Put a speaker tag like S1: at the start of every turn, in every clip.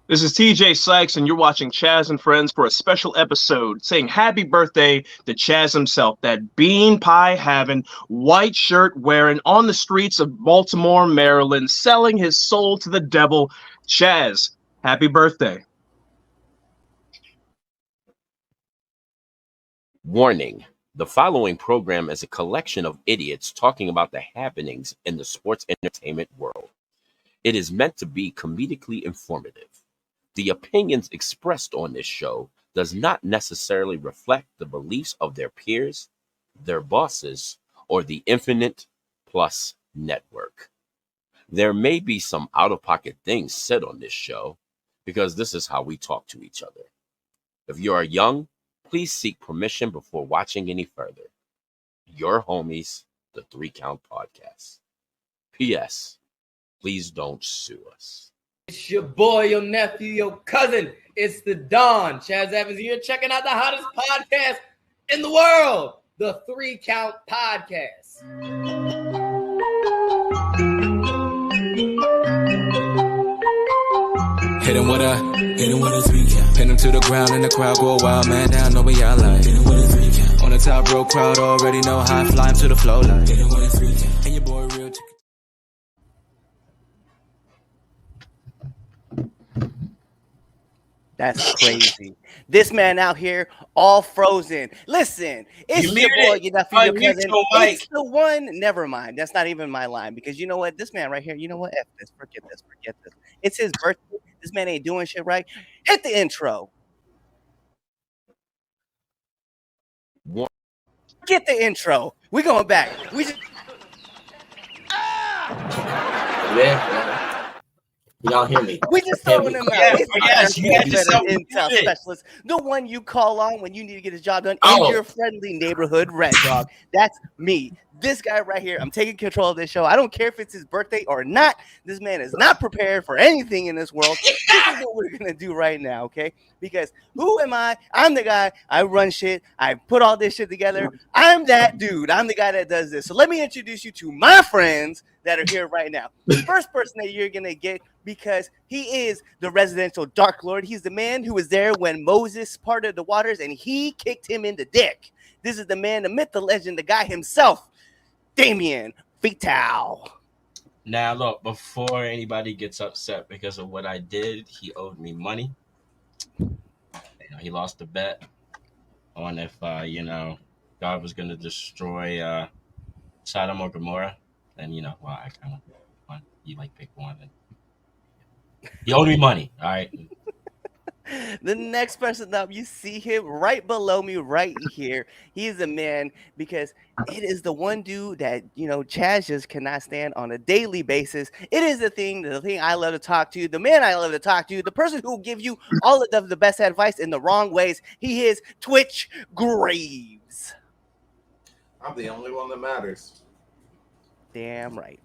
S1: This is TJ Sykes, and you're watching Chaz and Friends for a special episode saying happy birthday to Chaz himself, that bean pie having, white shirt wearing, on the streets of Baltimore, Maryland, selling his soul to the devil. Chaz, happy birthday.
S2: Warning. The following program is a collection of idiots talking about the happenings in the sports entertainment world. It is meant to be comedically informative. The opinions expressed on this show does not necessarily reflect the beliefs of their peers, their bosses, or the Infinite Plus network. There may be some out-of-pocket things said on this show because this is how we talk to each other. If you are young, please seek permission before watching any further. Your homies, the 3 Count Podcast. P.S. Please don't sue us.
S3: It's your boy, your nephew, your cousin. It's the Don. Chaz Evans here, checking out the hottest podcast in the world, the 3 Count Podcast.
S4: Hit him with a 3 count. Pin him to the ground and the crowd go wild, man down, know what y'all like. Hit him with a 3 count. On the top row, crowd already know how I fly him to the flow like. Hit him with a 3 count. And your boy real chicken.
S5: That's crazy. This man out here all frozen. Listen, it's your boy, your nephew, your cousin. It's the one. Never mind. That's not even my line because you know what? This man right here, you know what? F this. Forget this. It's his birthday. This man ain't doing shit right. Hit the intro. Get the intro. We going back. We just.
S3: Y'all hear me?
S5: We just throwing him out.
S2: Yes, you had yourself
S5: intel specialist, the one you call on when you need to get his job done in your friendly neighborhood red dog. That's me. This guy right here. I'm taking control of this show. I don't care if it's his birthday or not. This man is not prepared for anything in this world. This is what we're gonna do right now, okay? Because who am I? I'm the guy. I run shit. I put all this shit together. I'm that dude. I'm the guy that does this. So let me introduce you to my friends that are here right now. The first person that you're gonna get, because he is the residential Dark Lord. He's the man who was there when Moses parted the waters and he kicked him in the dick. This is the man, the myth, the legend, the guy himself, Damien Vital.
S6: Now, look, before anybody gets upset because of what I did, he owed me money. He lost the bet on if, God was going to destroy Sodom or Gomorrah. And, I kind of won. He, picked one. And he owed me money, all right?
S5: The next person up, you see him right below me right here. He's a man because it is the one dude that, Chaz just cannot stand on a daily basis. It is the thing I love to talk to, the man I love to talk to, the person who will give you all of the best advice in the wrong ways. He is Twitch Graves.
S7: I'm the only one that matters.
S5: Damn right.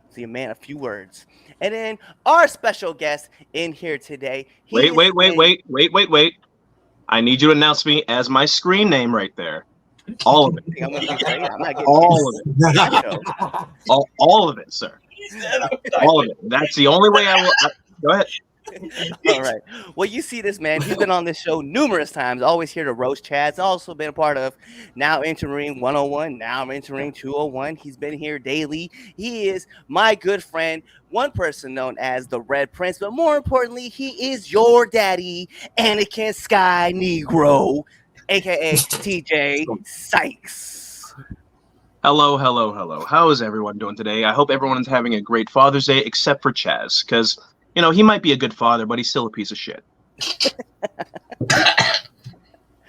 S5: See, a man, a few words. And then our special guest in here today.
S1: Wait. I need you to announce me as my screen name right there. All of it. All of it. All of it, sir. All of it. That's the only way I will. Go ahead.
S5: All right. Well, you see this man. He's been on this show numerous times. Always here to roast Chaz. Also been a part of Now Entering 101. Now Entering 201. He's been here daily. He is my good friend. One person known as the Red Prince, but more importantly, he is your daddy, Anakin Sky Negro, aka TJ Sykes.
S1: Hello. How is everyone doing today? I hope everyone is having a great Father's Day, except for Chaz, because he might be a good father, but he's still a piece of shit.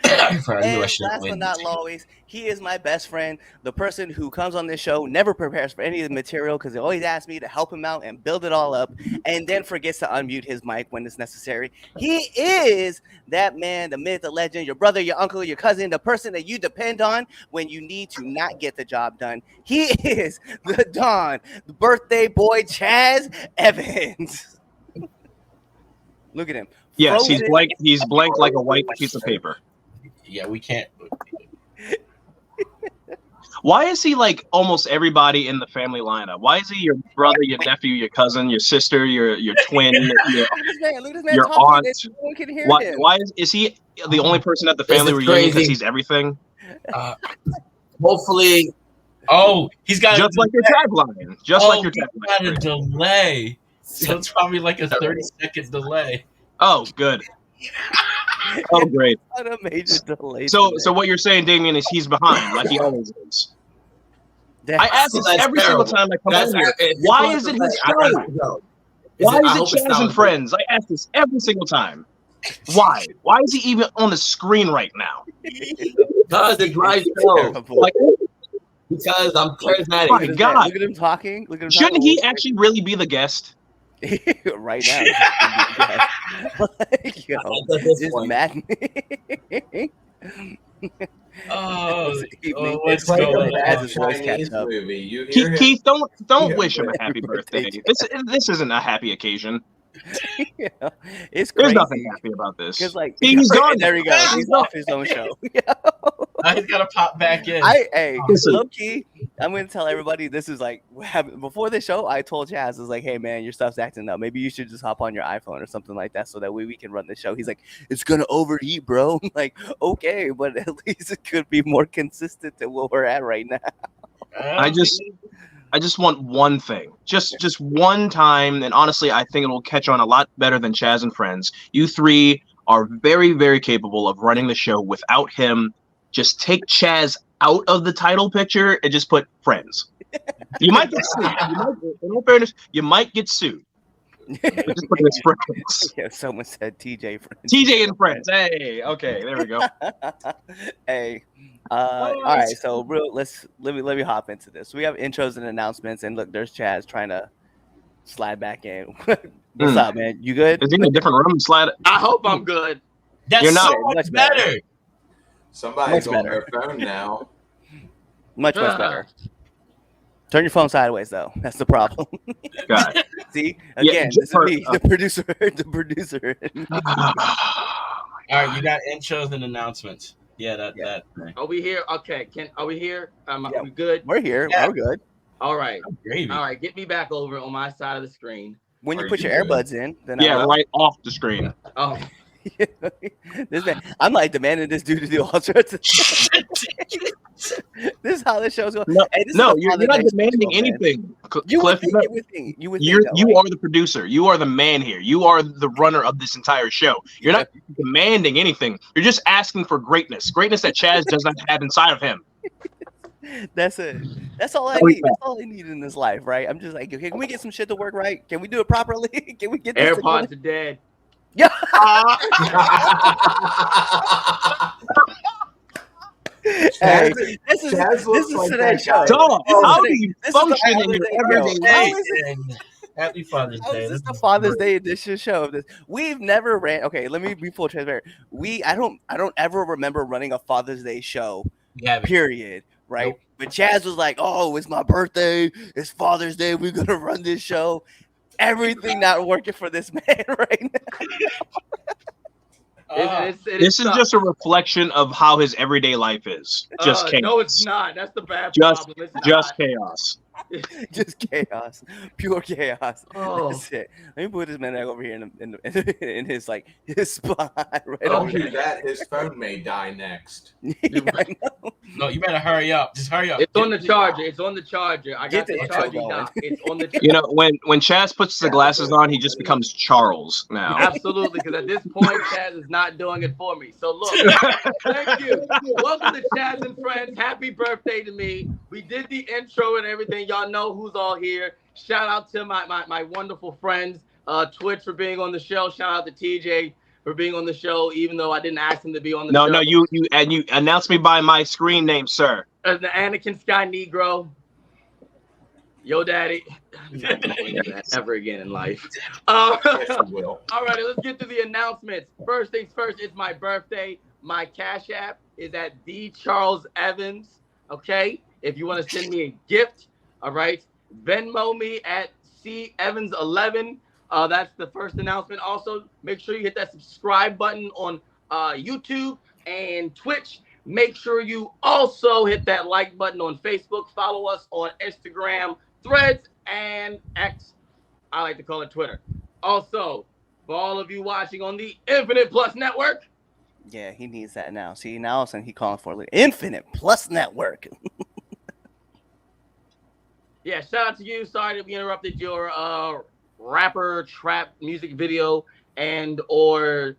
S5: And last but not least, he is my best friend, the person who comes on this show, never prepares for any of the material because they always ask me to help him out and build it all up, and then forgets to unmute his mic when it's necessary. He is that man, the myth, the legend, your brother, your uncle, your cousin, the person that you depend on when you need to not get the job done. He is the Don, the birthday boy, Chaz Evans. Look at him.
S1: Yes, he's blank. He's blank like a white piece of paper.
S6: Yeah, we can't.
S1: Why is he like almost everybody in the family lineup? Why is he your brother, your nephew, your cousin, your sister, your twin,
S5: Look at this man. Look at this man
S1: your
S5: talking.
S1: aunt?
S5: And no one can hear
S1: Why
S5: him.
S1: is he the only person at the
S6: This
S1: family
S6: is
S1: reunion because
S6: crazy.
S1: he's everything?
S6: Hopefully. Oh, he's got
S1: Just like your tagline. Just like your
S6: he's
S1: tagline.
S6: got a delay. So it's probably like a 30-second delay.
S1: Oh, good. Oh, great.
S5: What a major delay.
S1: So what you're saying, Damien, is he's behind, like he always is. I ask this
S7: That's
S1: every
S7: terrible.
S1: single time I come
S7: That's
S1: on here.
S7: if you
S1: Why
S7: want
S1: is
S7: to
S1: it
S7: play,
S1: his
S7: I
S1: show?
S7: gotta go.
S1: Why
S7: I
S1: is
S7: hope
S1: it
S7: it's
S1: Chaz
S7: not
S1: and
S7: a-
S1: Friends? I ask this every single time. Why? Why is he even on the screen right now?
S7: Because it drives shows.
S5: terrible.
S1: Like,
S7: Because I'm charismatic.
S1: my
S5: Look at this man.
S1: God.
S5: Look at him talking. Look at him
S1: Shouldn't
S5: talking.
S1: he actually really be the guest?
S5: Right now? Like, yo,
S7: At this
S5: it's
S7: point.
S5: maddening.
S6: Oh,
S5: This evening,
S6: what's
S7: It's like
S6: going
S7: a
S5: As
S7: bad
S5: his voice
S7: Chinese
S5: catch up.
S7: movie. You hear him?
S1: Keith, don't
S7: Yeah,
S1: wish him a
S5: Happy
S1: happy
S5: birthday,
S1: birthday. This isn't a happy occasion.
S5: Yeah, it's
S1: There's
S5: crazy.
S1: nothing happy about this.
S5: Because like
S1: See, he's gone.
S5: there he goes. He's off his own show.
S6: Now he's got to pop back in.
S5: Hey,
S1: Listen.
S5: low key, I'm gonna tell everybody this is like what happened before the show. I told Chaz, I was like, hey man, your stuff's acting up. Maybe you should just hop on your iPhone or something like that, so that way we can run the show. He's like, it's gonna overheat, bro. I'm like, okay, but at least it could be more consistent than what we're at right now.
S1: I just want one thing, just one time, and honestly, I think it'll catch on a lot better than Chaz and Friends. You three are very, very capable of running the show without him. Just take Chaz out of the title picture and just put Friends. You might get sued. In all fairness, you might get sued. But just put this Friends.
S5: Yeah, someone said TJ Friends.
S1: TJ and Friends. Hey, okay, there we go.
S5: Hey, all right. So let me hop into this. We have intros and announcements, and look, there's Chaz trying to slide back in. What's up, man? You good?
S1: Is he in a different room? Slide.
S3: I hope I'm good.
S6: That's
S1: You're not-
S6: so much
S5: much better.
S6: better.
S7: Somebody's
S5: Much
S7: on
S5: better.
S7: their phone now.
S5: Much better. Turn your phone sideways, though. That's the problem.
S1: God.
S5: See, again,
S1: just
S5: this is
S1: for-
S5: me, the producer. The producer.
S6: All right, you got intros and announcements. Yeah, that thing.
S3: Are we here? Okay. Are we here?
S5: Yeah.
S3: Are we good?
S5: We're here.
S6: Yeah.
S5: We're good.
S3: All right.
S6: Gravy.
S3: All right. Get me back over on my side of the screen.
S5: When you
S7: Are
S5: put
S7: you
S5: your
S7: good?
S5: earbuds in, then
S1: Yeah, right off the screen.
S3: Oh,
S5: this man, I'm like demanding this dude to do all sorts of This is how this show's going.
S1: No,
S5: Hey, this is
S1: no,
S5: the
S1: you're
S5: Father
S1: not
S5: Day
S1: demanding
S5: special, man.
S1: anything,
S5: You
S1: Cliff.
S5: would think, you would think, you would think
S1: You
S5: though, right?
S1: are the producer. You are the man here. You are the runner of this entire show. You're not demanding anything. You're just asking for greatness. Greatness that Chaz does not have inside of him.
S5: That's it. That's all I
S1: Oh,
S5: need.
S1: yeah.
S5: That's all I need in this life, right? I'm just like, okay, can we get some shit to work right? Can we do it properly? Can we get this
S3: AirPods are dead.
S5: Yeah. Hey, this is today's show.
S1: Dog,
S5: This is
S1: how
S5: the-
S1: do you
S5: this is the
S1: function in
S5: Father's
S1: your
S5: Day
S1: everyday
S5: show.
S1: life?
S5: How is it?
S6: And happy Father's
S5: How
S6: Day.
S5: is this
S6: This
S5: the
S6: is
S5: Father's
S6: great.
S5: Day edition show of this? We've never ran. Okay, let me be full transparent. I don't ever remember running a Father's Day show.
S6: We have it.
S5: Period. Right.
S6: Nope.
S5: But Chaz was like, "Oh, it's my birthday. It's Father's Day. We're gonna run this show." Everything not working for this man right now.
S1: This is just a reflection of how his everyday life is. Just chaos.
S3: No, it's not. That's the bad
S1: Just-
S3: problem. It's
S1: Just
S3: not.
S1: chaos.
S5: Just chaos, pure chaos.
S3: Oh.
S5: That's it. Let me put this man back over here in his like his spot right
S7: Don't
S5: over
S7: do
S5: there.
S7: that. His phone may die next.
S5: Yeah, I know.
S6: No, you better hurry up. Just hurry up.
S3: It's on the charger. It's on the charger. I
S5: Get
S3: got the
S5: the
S3: charger
S5: intro
S3: dock.
S5: going.
S3: It's on the
S1: You know, when Chaz puts the glasses on, he just becomes Charles now.
S3: Absolutely, because at this point, Chaz is not doing it for me. So look, thank you. Welcome to Chaz and Friends. Happy birthday to me. We did the intro and everything. Y'all know who's all here. Shout out to my wonderful friends, Twitch for being on the show. Shout out to TJ for being on the show, even though I didn't ask him to be on the show.
S1: No, you announced me by my screen name, sir.
S3: The Anakin Sky Negro. Yo, daddy. I'm not gonna do that ever again in life.
S7: Yes, you will.
S3: All right, let's get to the announcements. First things first, it's my birthday. My Cash App is at the Charles Evans. Okay, if you want to send me a gift, all right. Venmo me at CEvans11. That's the first announcement. Also, make sure you hit that subscribe button on YouTube and Twitch. Make sure you also hit that like button on Facebook. Follow us on Instagram, Threads, and X. I like to call it Twitter. Also, for all of you watching on the Infinite Plus Network.
S5: Yeah, he needs that now. See, now all of a sudden he calling for the Infinite Plus Network.
S3: Yeah, shout out to you. Sorry that we interrupted your rapper trap music video and or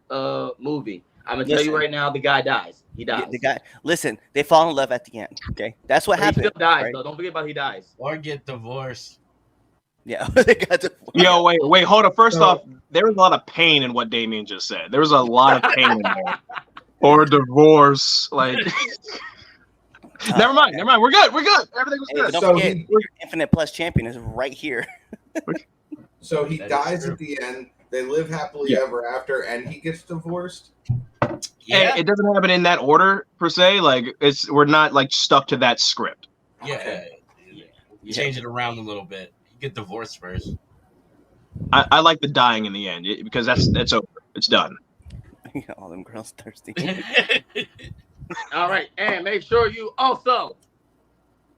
S3: movie. I'm gonna tell you right now, the guy dies. He dies.
S5: The guy. Listen, they fall in love at the end. Okay, that's what happened.
S3: He still dies,
S5: right?
S3: though. Don't forget about he dies.
S6: Or get divorced.
S5: Yeah, they got divorced.
S1: Yo, wait, hold up. First off, there was a lot of pain in what Damien just said. There was a lot of pain in there. Or divorce, like. Never mind. We're good. Everything was good.
S5: Don't
S7: So
S5: forget, your Infinite Plus champion is right here.
S7: So he
S6: That is
S7: dies
S6: true.
S7: at the end. They live happily ever after, and he gets divorced.
S6: Yeah,
S1: And it doesn't happen in that order per se. Like we're not like stuck to that script.
S6: yeah. You change it around a little bit. You get divorced first.
S1: I like the dying in the end because that's over. It's done.
S5: All them girls thirsty.
S3: All right, and make sure you also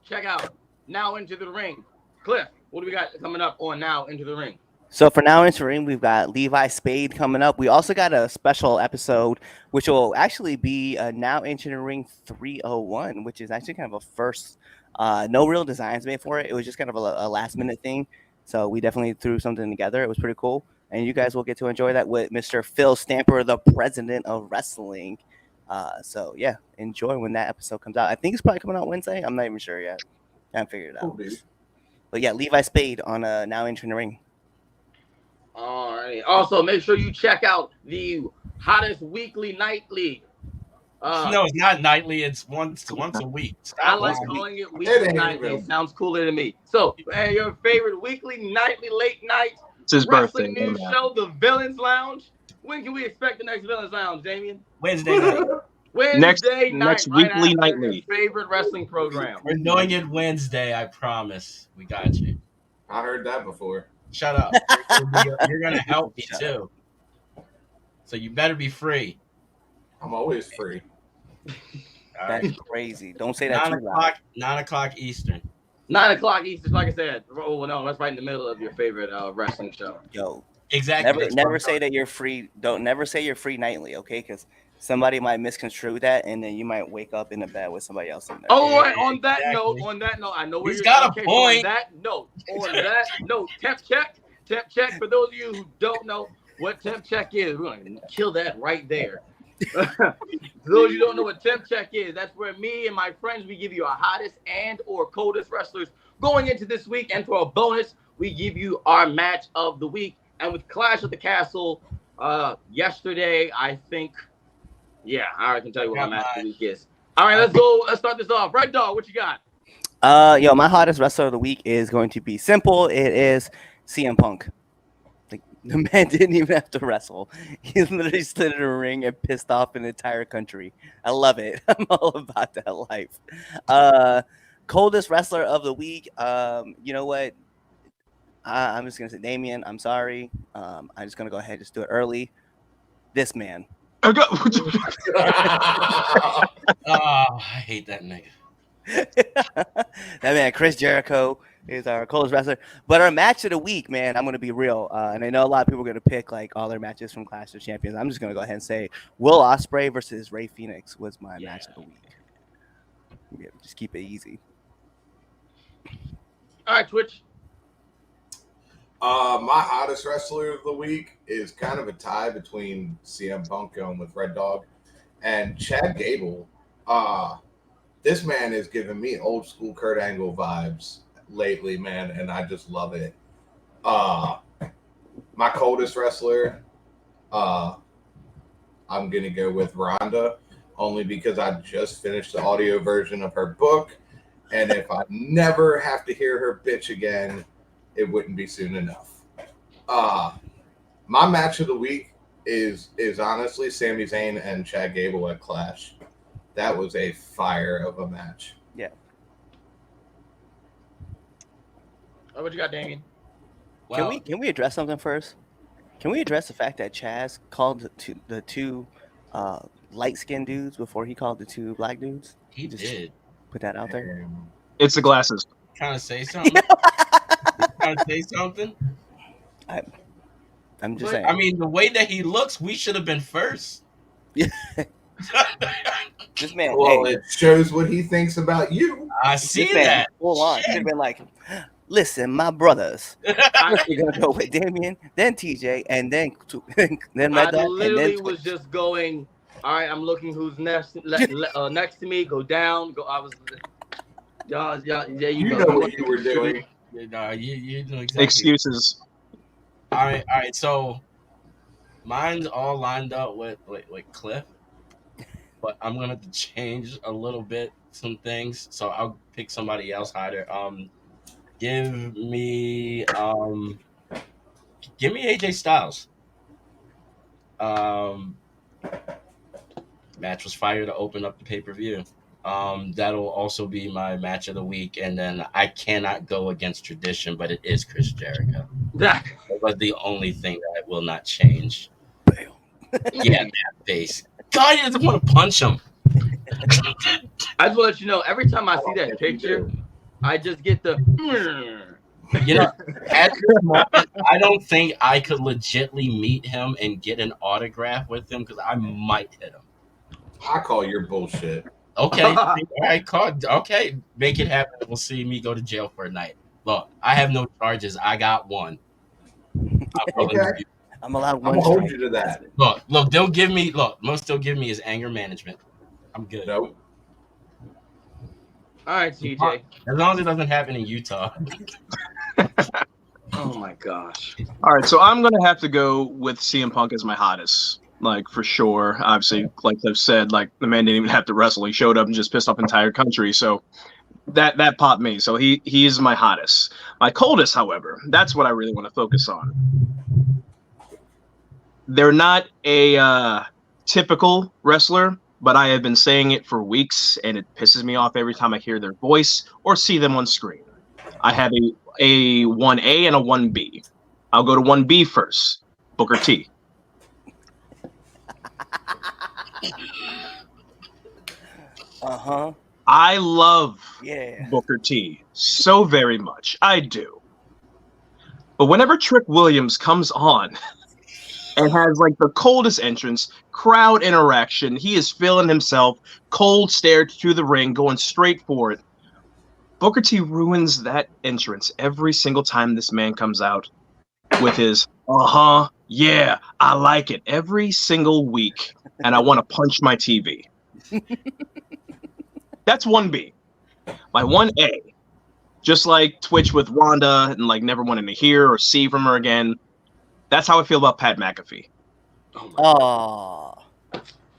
S3: check out Now Into the Ring. Cliff, what do we got coming up on Now Into the Ring?
S5: So for Now Into the Ring, we've got Levi Spade coming up. We also got a special episode, which will actually be Now Into the Ring 301, which is actually kind of a first. No real designs made for it. It was just kind of a last minute thing. So we definitely threw something together. It was pretty cool. And you guys will get to enjoy that with Mr. Phil Stamper, the president of wrestling. So yeah, enjoy when that episode comes out. I think it's probably coming out Wednesday. I'm not even sure yet. I haven't figured it out.
S7: Cool, dude.
S5: But yeah, Levi Spade on Now Entering the Ring.
S3: All right. Also, make sure you check out the hottest weekly nightly.
S6: No, it's not nightly. It's once a week. Stop
S3: I like
S6: lying.
S3: calling it
S7: It
S3: weekly
S7: ain't
S3: nightly.
S7: even-
S3: It sounds cooler to me. So, your favorite weekly, nightly, late night
S1: It's his birthday.
S3: wrestling news show, The Villains Lounge. When can we expect the next Villains Lounge, Damien?
S6: Wednesday night.
S3: Wednesday night.
S1: next
S3: right
S1: weekly
S3: after
S1: nightly.
S3: your favorite wrestling program.
S6: We're doing it Wednesday. I promise. We got you.
S7: I heard that before.
S6: Shut up. You're gonna help me too. So you better be free.
S7: I'm always free.
S6: All
S5: That's
S6: right.
S5: crazy. Don't say that
S6: 9
S5: too loud.
S6: o'clock. 9 o'clock Eastern.
S3: 9 o'clock Eastern, like I said. Oh, no, that's right in the middle of your favorite wrestling show.
S5: Yo,
S6: Exactly.
S5: never say that you're free. Don't never say you're free nightly, okay? Because somebody might misconstrue that, and then you might wake up in the bed with somebody else in there.
S3: Oh, right. On that
S6: Exactly.
S3: note, I know where
S6: He's
S3: you're
S6: got a
S3: okay,
S6: point.
S3: On that note, temp check. For those of you who don't know what temp check is, we're going to kill that right there. For those of you who don't know what temp check is, that's where me and my friends, we give you our hottest and or coldest wrestlers going into this week. And for a bonus, we give you our match of the week. And with Clash of the Castle yesterday, I think, yeah, I can tell you what my match of the week is. All right, let's go. Let's start this off. Red Dog, what you got?
S5: Yo, my hottest wrestler of the week is going to be simple. It is CM Punk. Like, the man didn't even have to wrestle. He literally stood in a ring and pissed off an entire country. I love it. I'm all about that life. Coldest wrestler of the week. You know what? I'm just gonna say Damien. I'm sorry. I'm just gonna go ahead and just do it early. This man.
S6: Oh, I hate that nigga.
S5: That man, Chris Jericho, is our coldest wrestler. But our match of the week, man, I'm gonna be real. And I know a lot of people are gonna pick like all their matches from Clash of Champions. I'm just gonna go ahead and say Will Ospreay versus Rey Fenix was my match of the week. Yeah, just keep it easy.
S3: All right, Twitch.
S7: My hottest wrestler of the week is kind of a tie between CM Punk going with Red Dog and Chad Gable. This man is giving me old school Kurt Angle vibes lately, man, and I just love it. My coldest wrestler, I'm gonna go with Rhonda, only because I just finished the audio version of her book, and if I never have to hear her bitch again, it wouldn't be soon enough. My match of the week is honestly Sami Zayn and Chad Gable at Clash. That was a fire of a match.
S5: Yeah.
S3: Oh, what you got, Damien?
S6: Well,
S5: Can we address something first? Can we address the fact that CHAZ called the two light-skinned dudes before he called the 2 black dudes?
S6: He
S5: Just
S6: did.
S5: put that out there.
S1: It's the glasses.
S6: Trying to say something. Trying to say something.
S5: I'm just
S3: But,
S5: saying.
S6: I mean, the way that he looks, we should have been first.
S5: This man,
S7: Well,
S5: hey,
S7: it shows what he thinks about you.
S6: I see
S5: this man,
S6: that.
S5: full on. Should have been like, listen, my brothers. We're gonna go with Damien, then TJ, and then
S3: I
S5: Red Dot, and
S3: literally
S5: then
S3: was just going. All right, I'm looking who's next next to me. Go down. Go. I was. Yeah, there you
S7: You
S3: go.
S7: know what you were doing.
S6: No, you know exactly.
S1: Excuses.
S6: All right. So mine's all lined up with Cliff, but I'm gonna have to change a little bit some things. So I'll pick somebody else higher. Give me AJ Styles. Match was fire to open up the pay-per-view. That'll also be my match of the week, and then I cannot go against tradition, but it is Chris Jericho. That was the only thing that I will not change. Yeah, that face. God, he doesn't want to punch him.
S3: I just want to let you know, every time I see that picture, I just get the.
S6: You know, at this moment, I don't think I could legitly meet him and get an autograph with him because I might hit him.
S7: I call your bullshit.
S6: Okay, all right, okay, make it happen. We'll see me go to jail for a night. Look, I have no charges. I got one.
S7: Okay.
S5: I'm allowed
S7: I'm
S5: one.
S7: gonna hold you to that.
S6: Look, they'll give me. Look, most they'll give me is anger management. I'm good.
S7: Nope.
S3: All right, TJ.
S6: As long as it doesn't happen in Utah.
S3: Oh my gosh.
S1: All right, so I'm gonna have to go with CM Punk as my hottest, like for sure. Obviously, like I've said, like the man didn't even have to wrestle; he showed up and just pissed off the entire country. So that popped me. So he is my hottest. My coldest, however, that's what I really want to focus on. They're not a typical wrestler, but I have been saying it for weeks, and it pisses me off every time I hear their voice or see them on screen. I have a 1A and a 1B. I'll go to 1B first. Booker T.
S5: Uh-huh.
S1: I love
S5: Yeah.
S1: Booker T so very much. I do. But whenever Trick Williams comes on and has like the coldest entrance, crowd interaction, he is feeling himself, cold stare to the ring, going straight for it. Booker T ruins that entrance every single time this man comes out with his, yeah, I like it, every single week. And I want to punch my TV. That's 1B. My 1A, just like Twitch with Rhonda and like never wanting to hear or see from her again. That's how I feel about Pat McAfee.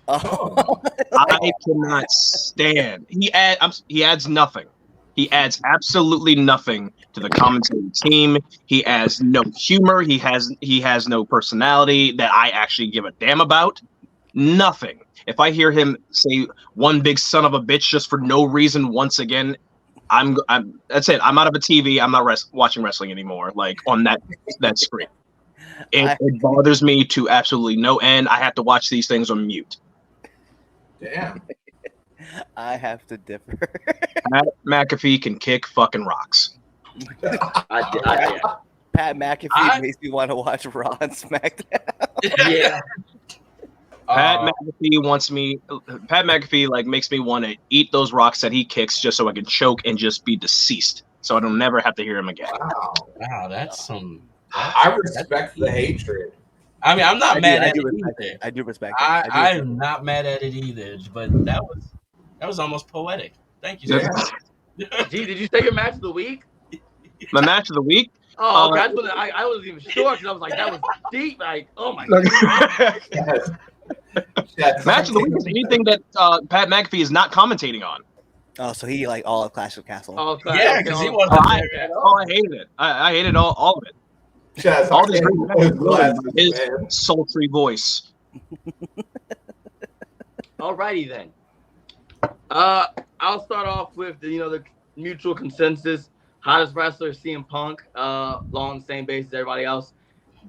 S1: I cannot stand. He adds nothing. He adds absolutely nothing to the commentary team. He adds no humor. He has no personality that I actually give a damn about. Nothing. If I hear him say one big son of a bitch just for no reason once again, I'm that's it. I'm out of a TV. I'm not watching wrestling anymore. Like on that screen, it bothers me to absolutely no end. I have to watch these things on mute.
S7: Damn.
S5: I have to differ.
S1: Pat McAfee can kick fucking rocks.
S5: Pat McAfee makes me want to watch Raw and SmackDown.
S3: Yeah.
S1: Pat McAfee like makes me want to eat those rocks that he kicks just so I can choke and just be deceased, so I don't never have to hear him again.
S6: Wow, that's some.
S7: I respect the hatred.
S6: I mean, I'm not mad at it either.
S5: I do respect it.
S6: I'm not mad at it either, but that was almost poetic. Thank you, sir.
S3: Gee, did you say your match of the week?
S1: My match of the week?
S3: Oh, okay. I wasn't even sure because I was like, that was deep. Like, oh my god.
S1: Match of the week is anything that Pat McAfee is not commentating on.
S5: Oh, so he like all of Clash of Castle.
S6: Yeah, because he was.
S1: I hated it. I hated all of it.
S7: CHAZ,
S1: All this his sultry voice.
S3: Alrighty then. I'll start off with the mutual consensus. Hottest wrestler, CM Punk, along the same base as everybody else.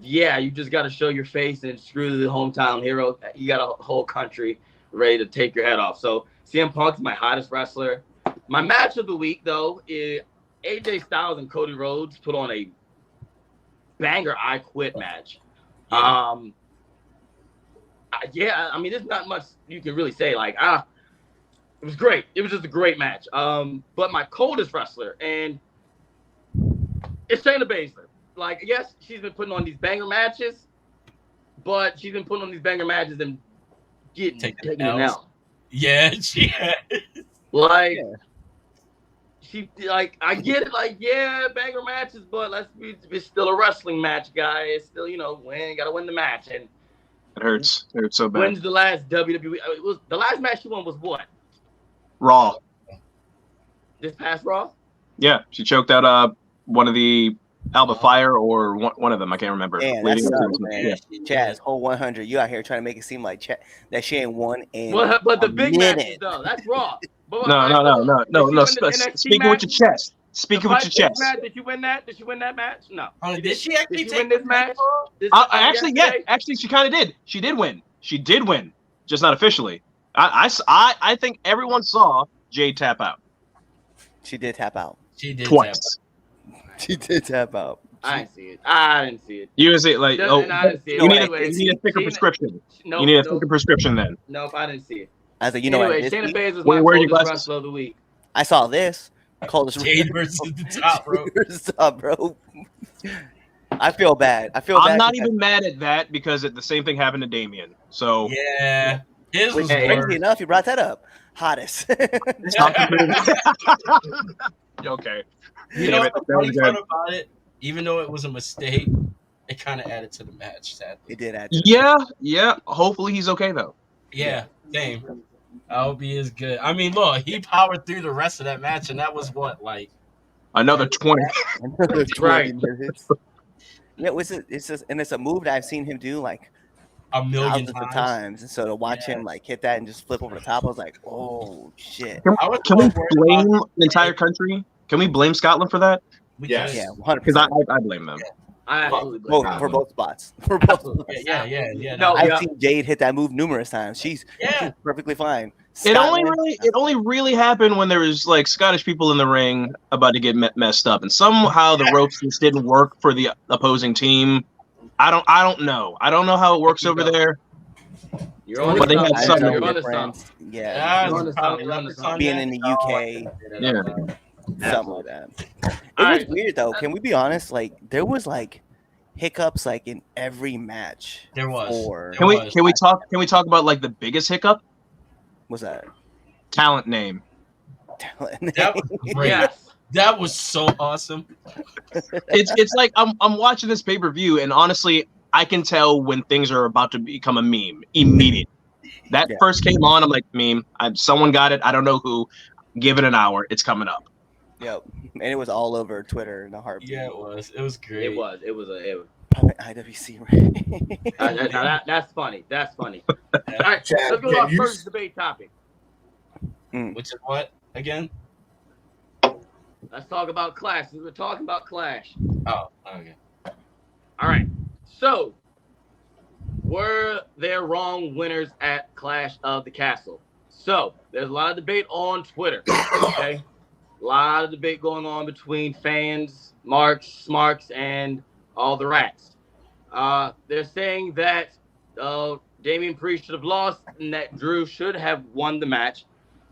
S3: Yeah, you just got to show your face and screw the hometown hero. You got a whole country ready to take your head off. So CM Punk's my hottest wrestler. My match of the week, though, is AJ Styles and Cody Rhodes put on a banger I Quit match.
S6: Yeah.
S3: I mean, there's not much you can really say. Like, it was great. It was just a great match. But my coldest wrestler, and it's Shayna Baszler. Like, yes, she's been putting on these banger matches, but she's been putting on these banger matches and taking an L.
S6: Yeah, she has.
S3: Like, she, like, I get it. Like, yeah, banger matches, but it's still a wrestling match, guys. It's still, gotta win the match. And
S1: it hurts. It hurts so bad.
S3: When's the last WWE? It was the last match she won was what?
S1: Raw.
S3: This past Raw?
S1: Yeah, she choked out one of the Alba Fire or one of them. I can't remember.
S5: Man, that's sucks, man. Yeah. CHAZ, whole 100. You out here trying to make it seem like that she ain't won in
S3: but the big matches, though, that's Raw. But,
S1: no. Speaking with your chest. Speaking with your chest.
S3: Did you win that? Did she win that match? No.
S6: Did she actually
S3: win this match?
S1: Actually, she kind of did. She did win. She did win, just not officially. I think everyone saw Jade tap out.
S5: She did tap out.
S6: She did
S1: twice.
S5: She did tap out.
S3: I didn't see it. I didn't see it.
S1: You see it like
S3: I didn't see it.
S1: You need a thicker prescription. You need a thicker prescription then.
S3: Nope, I didn't see it.
S5: I was like,
S3: anyway, Shayna Baszler was my coldest wrestler of the week.
S5: I saw this. Coldest
S6: Jade versus the top, bro.
S5: I feel bad.
S1: I'm not even mad at that because the same thing happened to Damien. So
S6: yeah, his was
S5: crazy enough. You brought that up. Hottest.
S1: Okay.
S6: About it, even though it was a mistake, it kind of added to the match. Sadly,
S5: it did add.
S1: Yeah. Hopefully he's okay though.
S6: Yeah, same. I hope he is good. I mean, look, he powered through the rest of that match, and that was what, like
S1: another 20.
S5: Another 20 minutes. Yeah, it's just, and it's a move that I've seen him do like
S6: a million
S5: times. And so to watch him like hit that and just flip over the top, I was like, oh shit.
S1: Can we blame the entire country? Can we blame Scotland for that?
S7: Yes.
S5: Yeah, 100%.
S1: Because I blame them.
S3: Yeah. I absolutely blame them.
S5: For both spots. For both spots.
S6: Yeah.
S5: No, I've seen Jade hit that move numerous times. She's perfectly fine.
S1: It only really happened when there was like Scottish people in the ring about to get messed up, and somehow the ropes just didn't work for the opposing team. I don't know. I don't know how it works over there. But they had something.
S5: Yeah. Being in the UK.
S1: Yeah.
S5: Something like that. It was weird though. Can we be honest? Like there was like hiccups like in every match.
S6: There was.
S1: Can we talk about like the biggest hiccup?
S5: What's that?
S1: Talent name.
S6: That was great. Yes. That was so awesome.
S1: It's like I'm watching this pay-per-view and honestly I can tell when things are about to become a meme immediately. That first came on, I'm like, meme. Someone got it. I don't know who. Give it an hour. It's coming up.
S5: Yep, and it was all over Twitter in a heartbeat.
S6: Yeah, it was. It was great.
S3: It was.
S5: IWC.
S3: That's funny. That's funny. All right,
S7: Chad,
S3: let's go to our first debate topic.
S6: Which is what again?
S3: Let's talk about Clash. We're talking about Clash.
S6: Oh, okay.
S3: All right. So, were there wrong winners at Clash of the Castle? So, there's a lot of debate on Twitter. Okay. A lot of debate going on between fans, Marks, Smarks, and all the rats. They're saying that Damien Priest should have lost and that Drew should have won the match.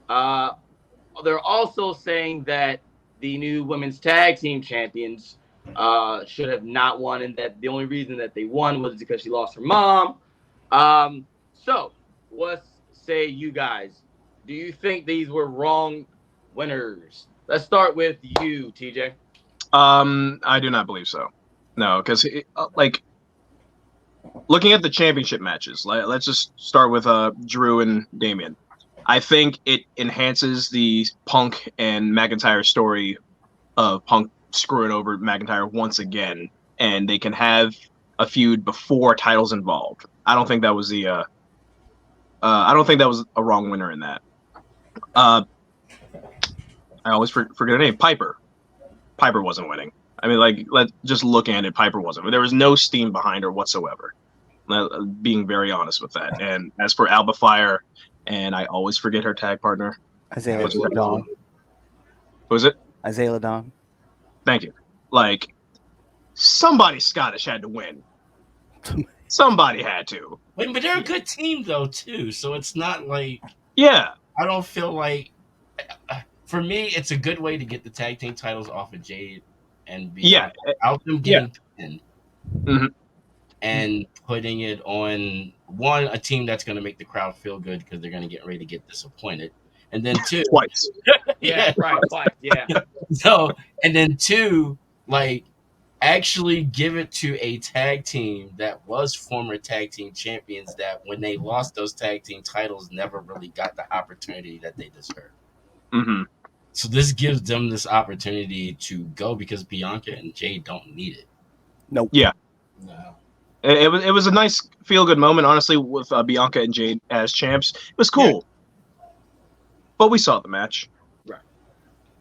S3: They're also saying that the new women's tag team champions should have not won and that the only reason that they won was because she lost her mom. So, what say you guys? Do you think these were wrong winners? Let's start with you, TJ.
S1: I do not believe so. No, because like looking at the championship matches, let's just start with Drew and Damien. I think it enhances the Punk and McIntyre story of Punk screwing over McIntyre once again, and they can have a feud before titles involved. I don't think that was a wrong winner in that. I always forget her name. Piper wasn't winning. I mean, like, let's just look at it. Piper wasn't. There was no steam behind her whatsoever. Being very honest with that. And as for Alba Fire and I always forget her tag partner.
S5: Isaiah
S7: What's that?
S5: Ladon.
S1: Who was it?
S5: Isaiah Ladon.
S1: Thank you. Like, somebody Scottish had to win. Somebody had to.
S6: Wait, but they're a good team though too, so it's not like
S1: Yeah.
S6: I don't feel like. For me, it's a good way to get the tag team titles off of Jade and
S1: Yeah.
S6: without them getting pinned
S1: Mhm.
S6: and putting it on a team that's going to make the crowd feel good because they're going to get ready to get disappointed, and then two,
S1: Twice.
S3: Yeah, right. Twice. Yeah.
S6: So, and then two, like, actually give it to a tag team that was former tag team champions that when they lost those tag team titles never really got the opportunity that they deserved.
S1: Mm-hmm.
S6: So this gives them this opportunity to go because Bianca and Jade don't need it.
S5: Nope.
S1: Yeah.
S7: No.
S1: It was a nice feel-good moment, honestly, with Bianca and Jade as champs. It was cool. Yeah. But we saw the match.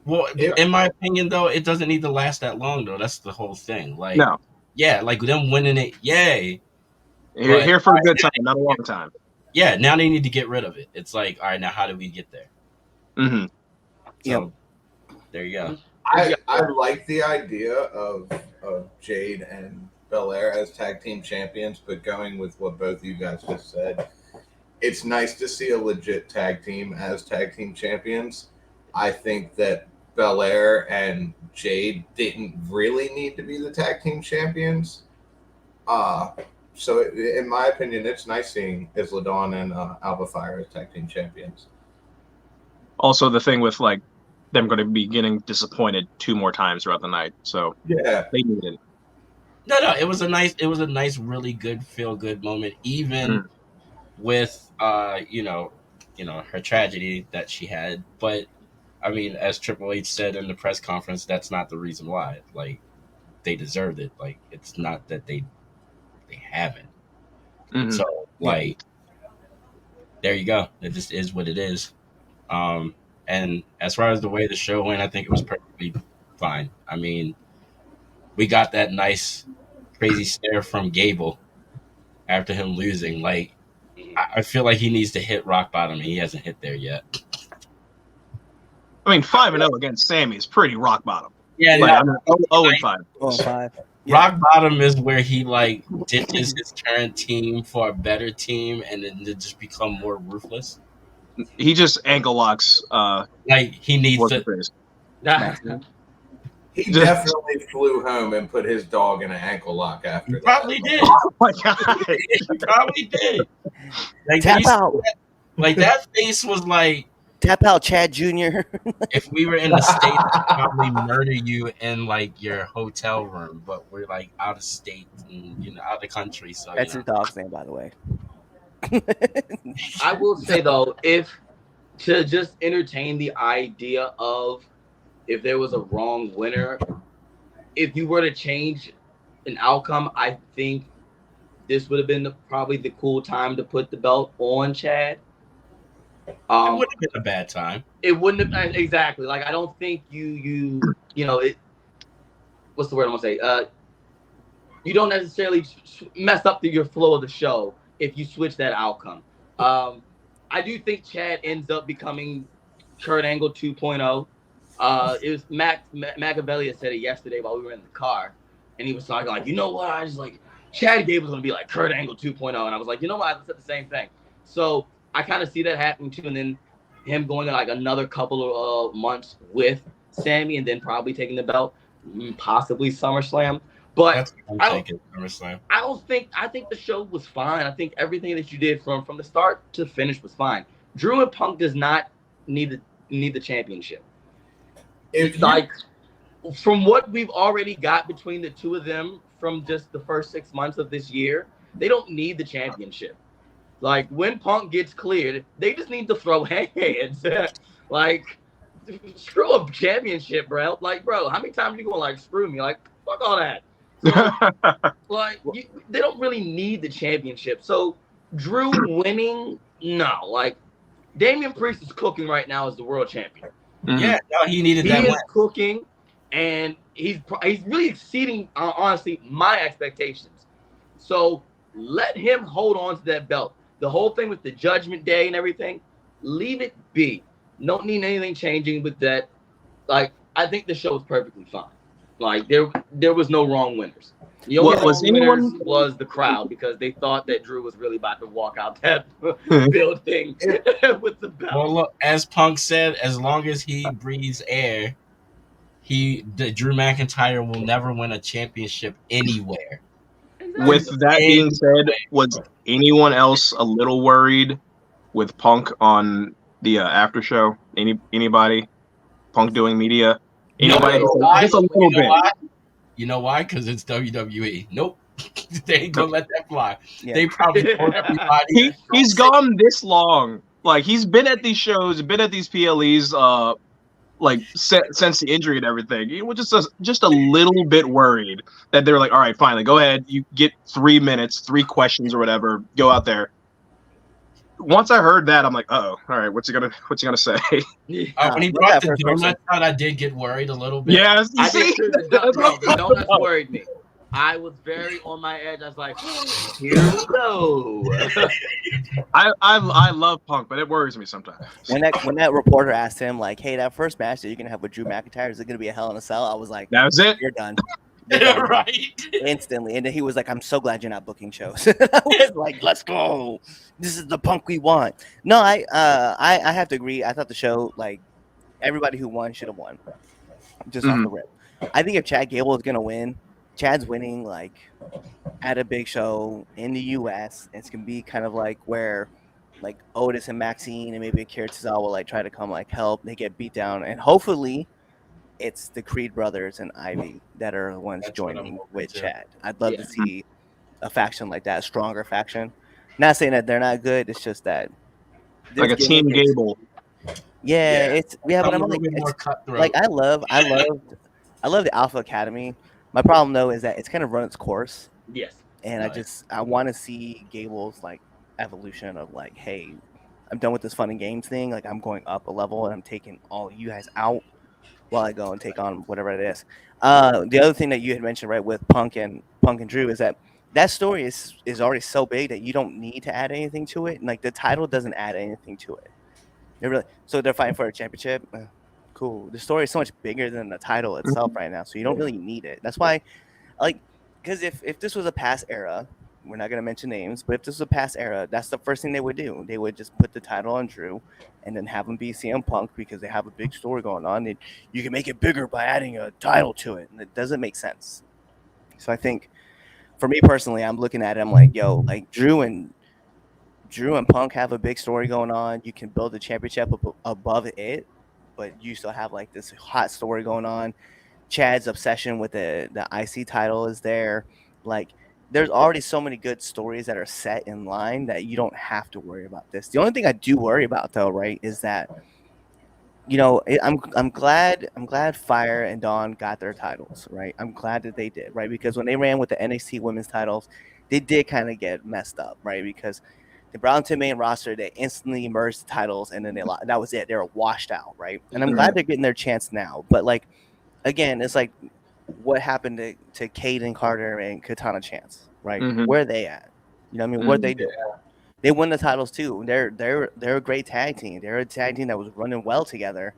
S6: Well, in my opinion, though, it doesn't need to last that long, though. That's the whole thing. Like,
S1: no.
S6: Yeah, like them winning it, yay.
S1: Here for a good time, not a long time.
S6: Yeah, now they need to get rid of it. It's like, all right, now how do we get there?
S1: Mm-hmm.
S6: So, there you go.
S7: I like the idea of Jade and Belair as tag team champions, but going with what both of you guys just said, it's nice to see a legit tag team as tag team champions. I think that Belair and Jade didn't really need to be the tag team champions. So in my opinion, it's nice seeing Isla Dawn and Alba Fire as tag team champions.
S1: Also, the thing with like them going to be getting disappointed 2 more times throughout the night, so
S7: yeah,
S1: they needed it.
S6: No, it was a nice, really good feel good moment, even with her tragedy that she had. But I mean, as Triple H said in the press conference, that's not the reason why. Like, they deserved it. Like, it's not that they haven't.
S1: Mm-hmm.
S6: So, like, there you go. It just is what it is. And as far as the way the show went, I think it was perfectly fine. I mean, we got that nice, crazy stare from Gable after him losing. Like, I feel like he needs to hit rock bottom, and he hasn't hit there yet.
S1: I mean, 5-0 against Sammy is pretty rock bottom.
S6: Yeah,
S1: like,
S6: no,
S1: 0-5.
S5: 0-5.
S6: Rock bottom is where he like ditches his current team for a better team, and then to just become more ruthless.
S1: He just ankle locks.
S6: Like he needs to.
S7: He definitely flew home and put his dog in an ankle lock after that.
S6: Probably did.
S1: Oh my god!
S6: He probably did. Like,
S5: Tap out.
S6: Like that face was like.
S5: Tap out, Chad Jr.
S6: If we were in the States, I'd probably murder you in like your hotel room, but we're like out of state and out of the country. So
S5: that's his dog's name, by the way.
S3: I will say though, if to just entertain the idea of if there was a wrong winner, if you were to change an outcome, I think this would have been probably the cool time to put the belt on Chad.
S6: It wouldn't have been a bad time.
S3: It wouldn't have exactly. Like I don't think you it. What's the word I want to say? You don't necessarily mess up your flow of the show if you switch that outcome. I do think Chad ends up becoming Kurt Angle 2.0. It was Machiavelli said it yesterday while we were in the car, and he was talking like, you know what? I was like, Chad Gable's gonna be like Kurt Angle 2.0, and I was like, you know what? I said the same thing. So I kind of see that happening too, and then him going like another couple of months with Sammy, and then probably taking the belt, possibly SummerSlam. But
S6: that's what I'm thinking, SummerSlam.
S3: I think the show was fine. I think everything that you did from the start to finish was fine. Drew and Punk does not need the championship. It's like from what we've already got between the two of them from just the first 6 months of this year, they don't need the championship. Like when Punk gets cleared, they just need to throw hands. Like screw a championship, bro. Like, bro, how many times are you gonna like screw me? Like, fuck all that. So, like, they don't really need the championship. So Drew winning, no. Like, Damien Priest is cooking right now as the world champion.
S6: Mm-hmm. Yeah, no, he needed that.
S3: He is cooking, and he's really exceeding, honestly, my expectations. So let him hold on to that belt. The whole thing with the Judgment Day and everything, leave it be. Don't need anything changing with that. Like, I think the show was perfectly fine. Like, there was no wrong winners. The only
S1: Was
S3: wrong winners
S1: anyone-
S3: was the crowd, because they thought that Drew was really about to walk out that building with the belt.
S6: Well, look, as Punk said, as long as he breathes air, Drew McIntyre will never win a championship anywhere.
S1: With that being said, was anyone else a little worried with Punk on the after show? Anybody? Punk doing media? Anybody? Just a little bit.
S6: You know why? Because it's WWE. Nope. They ain't gonna let that fly.
S5: Yeah.
S6: They probably told everybody.
S1: He's gone this long. Like, he's been at these shows, been at these PLEs, like since the injury and everything. He was just a little bit worried that they were like, all right, finally, go ahead. You get 3 minutes, 3 questions or whatever. Go out there. Once I heard that, I'm like, all right, what's he gonna say?
S6: When he brought the donuts out, I did get worried a little bit.
S1: Yes,
S3: I did too. The donuts worried me. I was very on my edge. I was like, here we go.
S1: I love Punk, but it worries me sometimes.
S5: When that reporter asked him, like, hey, that first match that you're gonna have with Drew McIntyre, is it gonna be a Hell in a Cell? I was like,
S1: that was it.
S5: You're done. You're done.
S6: Right.
S5: Instantly. And then he was like, I'm so glad you're not booking shows. I was like, let's go. This is the Punk we want. No, I have to agree. I thought the show, like, everybody who won should have won. Just off the rip. I think if Chad Gable is gonna win, Chad's winning, like, at a big show in the U.S. It's gonna be kind of like where, like, Otis and Maxine and maybe Akira Tozawa will, like, try to come, like, help. They get beat down, and hopefully it's the Creed brothers and Ivy that are the ones joining with Chad. I'd love to see a faction like that, a stronger faction. Not saying that they're not good. It's just that
S1: like a Team Gable.
S5: Yeah, it's but I'm like I love the Alpha Academy. My problem though is that it's kind of run its course.
S3: Yes.
S5: And I want to see Gable's, like, evolution of, like, hey, I'm done with this fun and games thing. Like, I'm going up a level and I'm taking all you guys out while I go and take on whatever it is. The other thing that you had mentioned, right, with Punk and Drew, is that story is already so big that you don't need to add anything to it. And, like, the title doesn't add anything to it. So they're fighting for a championship. Cool. The story is so much bigger than the title itself right now, so you don't really need it. That's why, like, because if this was a past era, we're not going to mention names, but if this was a past era, that's the first thing they would do. They would just put the title on Drew and then have him be CM Punk because they have a big story going on. And you can make it bigger by adding a title to it, and it doesn't make sense. So I think, for me personally, I'm looking at it, I'm like, yo, like, Drew and Punk have a big story going on. You can build a championship above it, but you still have, like, this hot story going on. Chad's obsession with the IC title is there. Like, there's already so many good stories that are set in line that you don't have to worry about this. The only thing I do worry about, though, right, is that, you know, I'm glad Fire and Dawn got their titles, right? I'm glad that they did, right? Because when they ran with the NXT women's titles, they did kind of get messed up, right? Because they brought them to the main roster, they instantly merged the titles, and then that was it. They were washed out, right? And I'm glad they're getting their chance now. But, like, again, it's like what happened to Caden Carter and Katana Chance, right? Where are they at? You know what I mean? What they do? They won the titles too. They're a great tag team. They're a tag team that was running well together.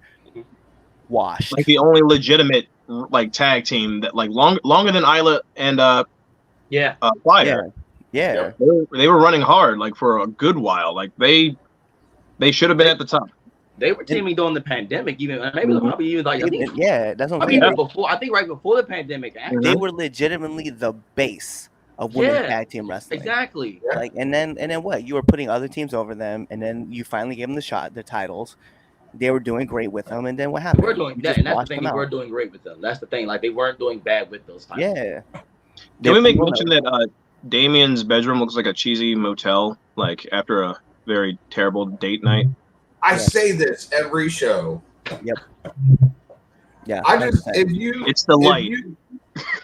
S5: Washed.
S1: Like the only legitimate, like, tag team that, like, longer than Isla and Fire.
S5: Yeah.
S1: They were running hard, like, for a good while. Like, they should have been at the top.
S3: They were teaming during the pandemic, even maybe probably even like
S5: that's what
S3: I mean, before. I think right before the pandemic, actually.
S5: They were legitimately the base of women's tag team wrestling.
S3: Exactly.
S5: Like, and then what? You were putting other teams over them, and then you finally gave them the titles. They were doing great with them, and then what happened?
S3: We're doing that, and that's the thing. We were doing great with them. That's the thing. Like, they weren't doing bad with those titles.
S5: Yeah.
S1: Can we make mention that Damien's bedroom looks like a cheesy motel, like, after a very terrible date night?
S7: I say this every show.
S5: Yep. Yeah.
S1: It's the light.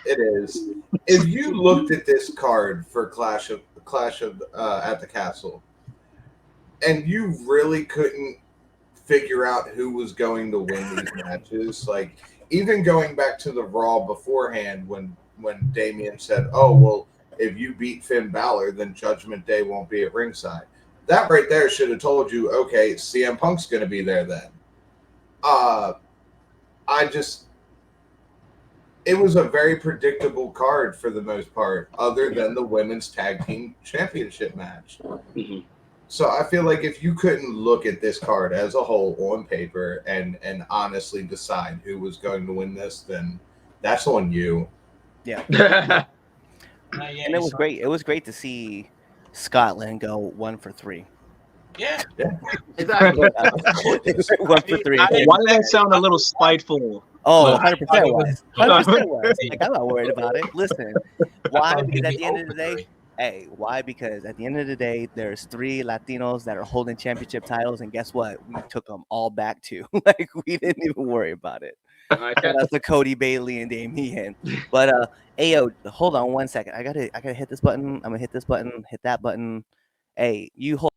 S7: It is. If you looked at this card for Clash of at the Castle, and you really couldn't figure out who was going to win these matches, like, even going back to the Raw beforehand when Damien said, "Oh, well, if you beat Finn Balor, then Judgment Day won't be at ringside." That right there should have told you, okay, CM Punk's going to be there then. It was a very predictable card for the most part, other than the women's tag team championship match.
S3: Mm-hmm.
S7: So I feel like if you couldn't look at this card as a whole on paper and honestly decide who was going to win this, then that's on you.
S5: Yeah. And it was great. It was great to see Scotland go 1 for 3.
S6: Yeah.
S3: Exactly.
S5: 1 for 3.
S1: Why did that sound a little spiteful?
S5: Oh, 100% was. 100% was. Like, I'm not worried about it. Listen, why? Because at the end of the day, why? Because at the end of the day, there's 3 Latinos that are holding championship titles, and guess what? We took them all back too. Like, we didn't even worry about it. That's the Cody Bailey and Damien. But hey, yo, hold on 1 second. I gotta hit this button. I'm gonna hit this button. Hit that button. Hey, you hold.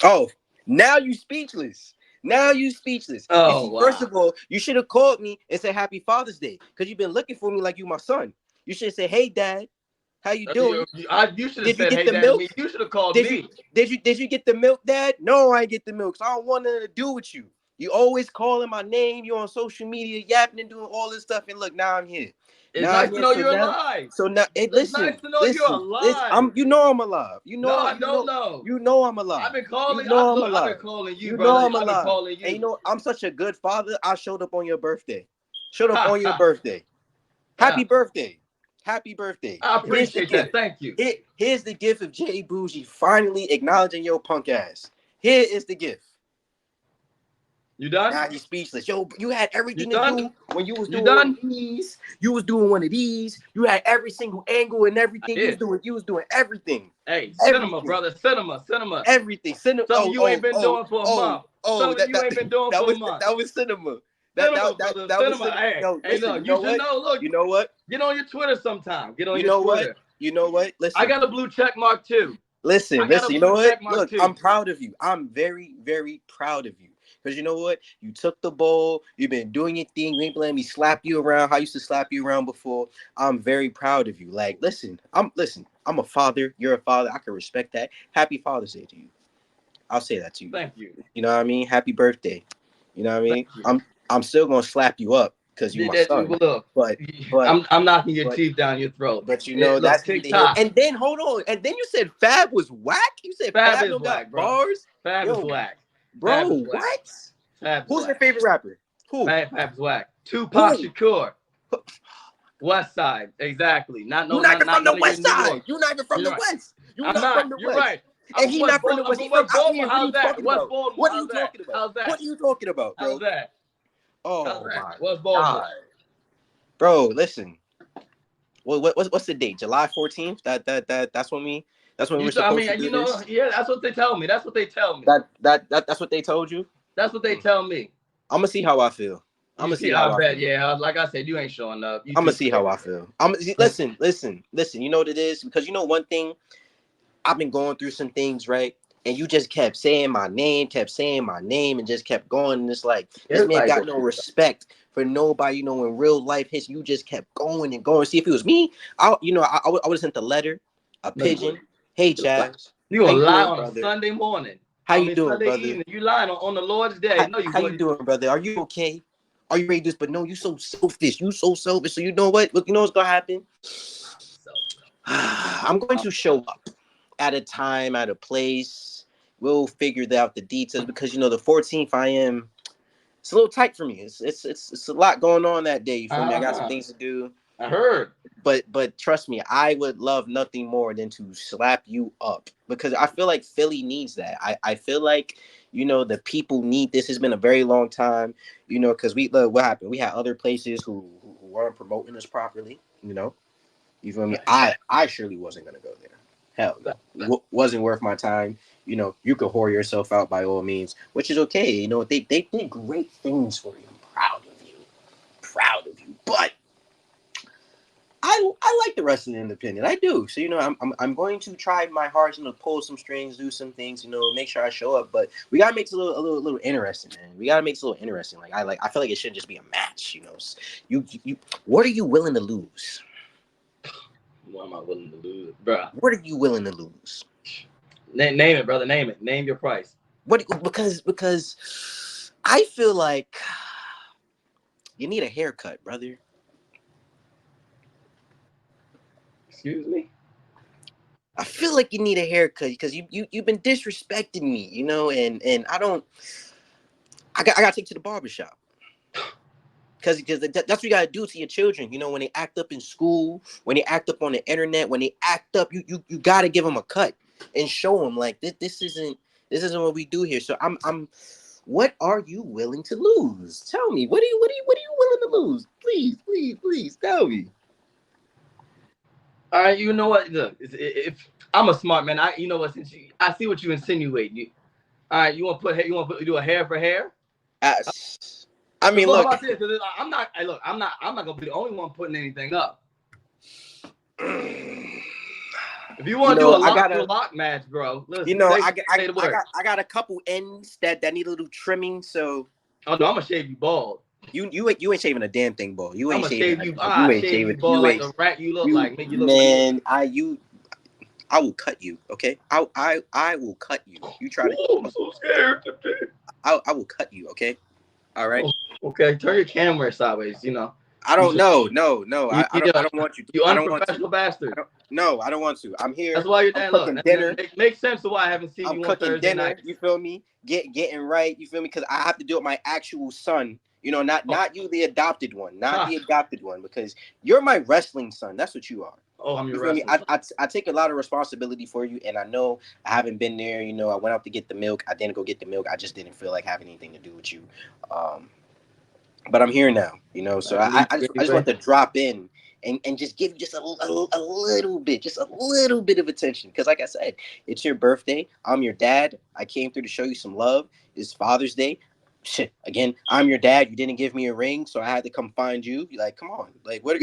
S8: Oh, now you speechless. Now you speechless.
S3: Oh, wow.
S8: First of all, you should have called me and said Happy Father's Day because you've been looking for me like you my son. You should say, "Hey, Dad, how you doing?"
S3: You should have said, "Hey, Dad."
S8: Milk?
S3: You should have called
S8: me. Did you get the milk, Dad? No, I ain't get the milk. So I don't want nothing to do with you. You always calling my name. You on social media yapping and doing all this stuff. And look, now I'm here.
S3: It's nice to know you're alive.
S8: So now, listen.
S3: It's nice to know you're alive.
S8: You know I'm alive. You know.
S3: No, I don't know.
S8: You know I'm alive.
S3: I've been calling.
S8: You know
S3: I've been calling you,
S8: you
S3: brother.
S8: know I'm alive.
S3: I've been calling you.
S8: And you know I'm such a good father. I showed up on your birthday. Happy birthday. Happy birthday.
S3: I appreciate that. Thank you.
S8: Here's the gift of Jay Bougie finally acknowledging your punk ass. Here is the gift.
S3: You done?
S8: Now you're speechless. Yo, you had everything
S3: to
S8: do when you was doing one of these. You was doing one of these. You had every single angle and everything. You was doing everything.
S3: Hey, cinema, brother. Cinema.
S8: Everything. Cinema.
S3: Something you ain't been doing for a month. Something you ain't been doing for a month.
S8: That was cinema.
S3: That was cinema. Hey, look, you should know. Look,
S8: you know what?
S3: Get on your Twitter sometime. Get on
S8: your
S3: Twitter.
S8: You know what? Listen.
S3: I got a blue check mark too.
S8: Listen. You know what? Look, I'm proud of you. I'm very, very proud of you. Because you know what? You took the ball. You've been doing your thing. You ain't letting me slap you around how I used to slap you around before. I'm very proud of you. Like, listen. I'm a father. You're a father. I can respect that. Happy Father's Day to you. I'll say that to you.
S3: Thank you.
S8: You know what I mean? Happy birthday. You know what I mean? I'm still gonna slap you up because you my son.
S3: Look,
S8: but
S3: I'm knocking your teeth down your throat.
S8: But you know that's
S3: TikTok.
S8: And then hold on. And then you said Fab was whack. You said Fab
S3: is whack, bro.
S8: Bars.
S3: Fab is whack.
S8: Bro, what? Who's your favorite rapper? Who?
S3: Fab's whack. Tupac Shakur. West Side, exactly.
S8: You're not even from the West Side. You're not even from the West. You're not from the West.
S3: You're right.
S8: And he's not from the West. He's from out here.
S3: How's that?
S8: What are you talking about? What are you talking about, bro?
S3: How's that?
S8: Oh my
S3: What's Baltimore?
S8: Bro, listen. What's the date? July 14th? That's when we. That's when we're supposed to do this.
S3: Yeah, that's what they tell me. That's what they tell me.
S8: That's what they told you.
S3: That's what they tell me.
S8: I'm gonna see how I feel. I'm gonna see how I feel.
S3: Yeah, like I said, you ain't showing up.
S8: I'm gonna see how I feel. Listen. You know what it is? Because you know one thing, I've been going through some things, right? And you just kept saying my name, and just kept going. And it's like this man got no respect for nobody. You know, when real life hits, you just kept going and going. See, if it was me, I would have sent a letter, a pigeon. Hey, CHAZ.
S3: You gonna lie on a Sunday morning?
S8: How you doing,
S3: Sunday
S8: brother?
S3: Evening. You lying on the Lord's day?
S8: How you doing, brother? Are you okay? Are you ready to do this? But no, you so selfish. You so selfish. So you know what? Look, you know what's gonna happen? I'm going to show up at a time, at a place. We'll figure out the details because you know the 14th it's a little tight for me. It's a lot going on that day. You feel me? I got some things to do.
S3: I heard.
S8: But trust me, I would love nothing more than to slap you up because I feel like Philly needs that. I feel like, you know, the people need this. It's been a very long time, you know, because what happened? We had other places who weren't promoting us properly, you know. You feel me? I surely wasn't going to go there. Hell, wasn't worth my time. You know, you could whore yourself out by all means, which is okay. You know, they did great things for you. I'm proud of you. But I I like the wrestling independent. I do. So I'm going to try my hardest to pull some strings, do some things, make sure I show up. But we gotta make it a little interesting, man. We gotta make it a little interesting. I feel like it shouldn't just be a match. You what are you willing to lose?
S3: What am I willing to lose, bro?
S8: What are you willing to lose?
S3: Name it, brother. Name it. Name your price.
S8: Because I feel like you need a haircut, brother.
S3: Excuse me?
S8: I feel like you need a haircut because you've been disrespecting me, and I gotta take you to the barbershop. Because that's what you gotta do to your children, when they act up in school, when they act up on the internet, when they act up, you gotta give them a cut and show them like this isn't what we do here. So I'm what are you willing to lose? Tell me, what are you willing to lose? Please tell me.
S3: All right, you know what? Look, if I'm a smart man, I see what you insinuate. All right, you want to do a hair for hair?
S8: I mean,
S3: look.
S8: look.
S3: I'm not gonna be the only one putting anything up. If you want to do a lock match, bro, listen,
S8: I got a couple ends that need a little trimming. So,
S3: oh no, I'm gonna shave you bald.
S8: You ain't shaving a damn thing, bald. You ain't shaving.
S3: You ain't shaving you bald like the rat you look like. Make you look
S8: man, I will cut you. Okay, I will cut you. You try to.
S3: I'm so scared.
S8: I will cut you. Okay. All right.
S3: Okay, turn your camera sideways.
S8: I don't know. No. I don't want you to.
S3: You unprofessional bastard.
S8: I don't want to. I'm here.
S3: That's why you're there. Look,
S8: dinner.
S3: Makes sense to why I haven't seen you on Thursday
S8: dinner.
S3: night.
S8: You feel me? Getting right. You feel me? Because I have to do it with my actual son. Not you, the adopted one. Not the adopted one. Because you're my wrestling son. That's what you are.
S3: Oh, I'm your
S8: wrestling son. I take a lot of responsibility for you, and I know I haven't been there. I went out to get the milk. I didn't go get the milk. I just didn't feel like having anything to do with you. But I'm here now, so I just want to drop in and just give you just a little bit of attention. Because like I said, it's your birthday. I'm your dad. I came through to show you some love. It's Father's Day. Shit, again, I'm your dad. You didn't give me a ring, so I had to come find you. Be like, come on. Like, what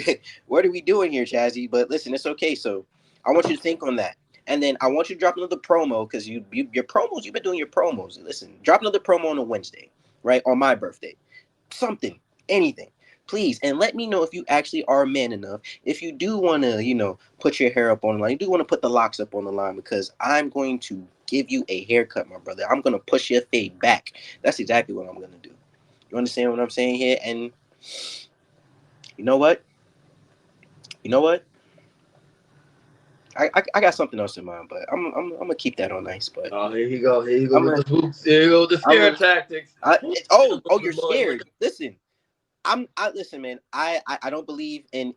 S8: are we doing here, Chazzy? But listen, it's okay. So I want you to think on that. And then I want you to drop another promo because your promos, you've been doing your promos. Listen, drop another promo on a Wednesday, right? On my birthday. Something, anything, please, and let me know if you actually are man enough. If you do want to, put your hair up on the line, you do want to put the locks up on the line, because I'm going to give you a haircut, my brother. I'm going to push your fade back. That's exactly what I'm going to do. You understand what I'm saying here? And you know what? I got something else in mind, but I'm gonna keep that on ice. But
S3: here you go with the hoops. Here you go with the scare tactics.
S8: You're scared. Listen, listen, man. I don't believe in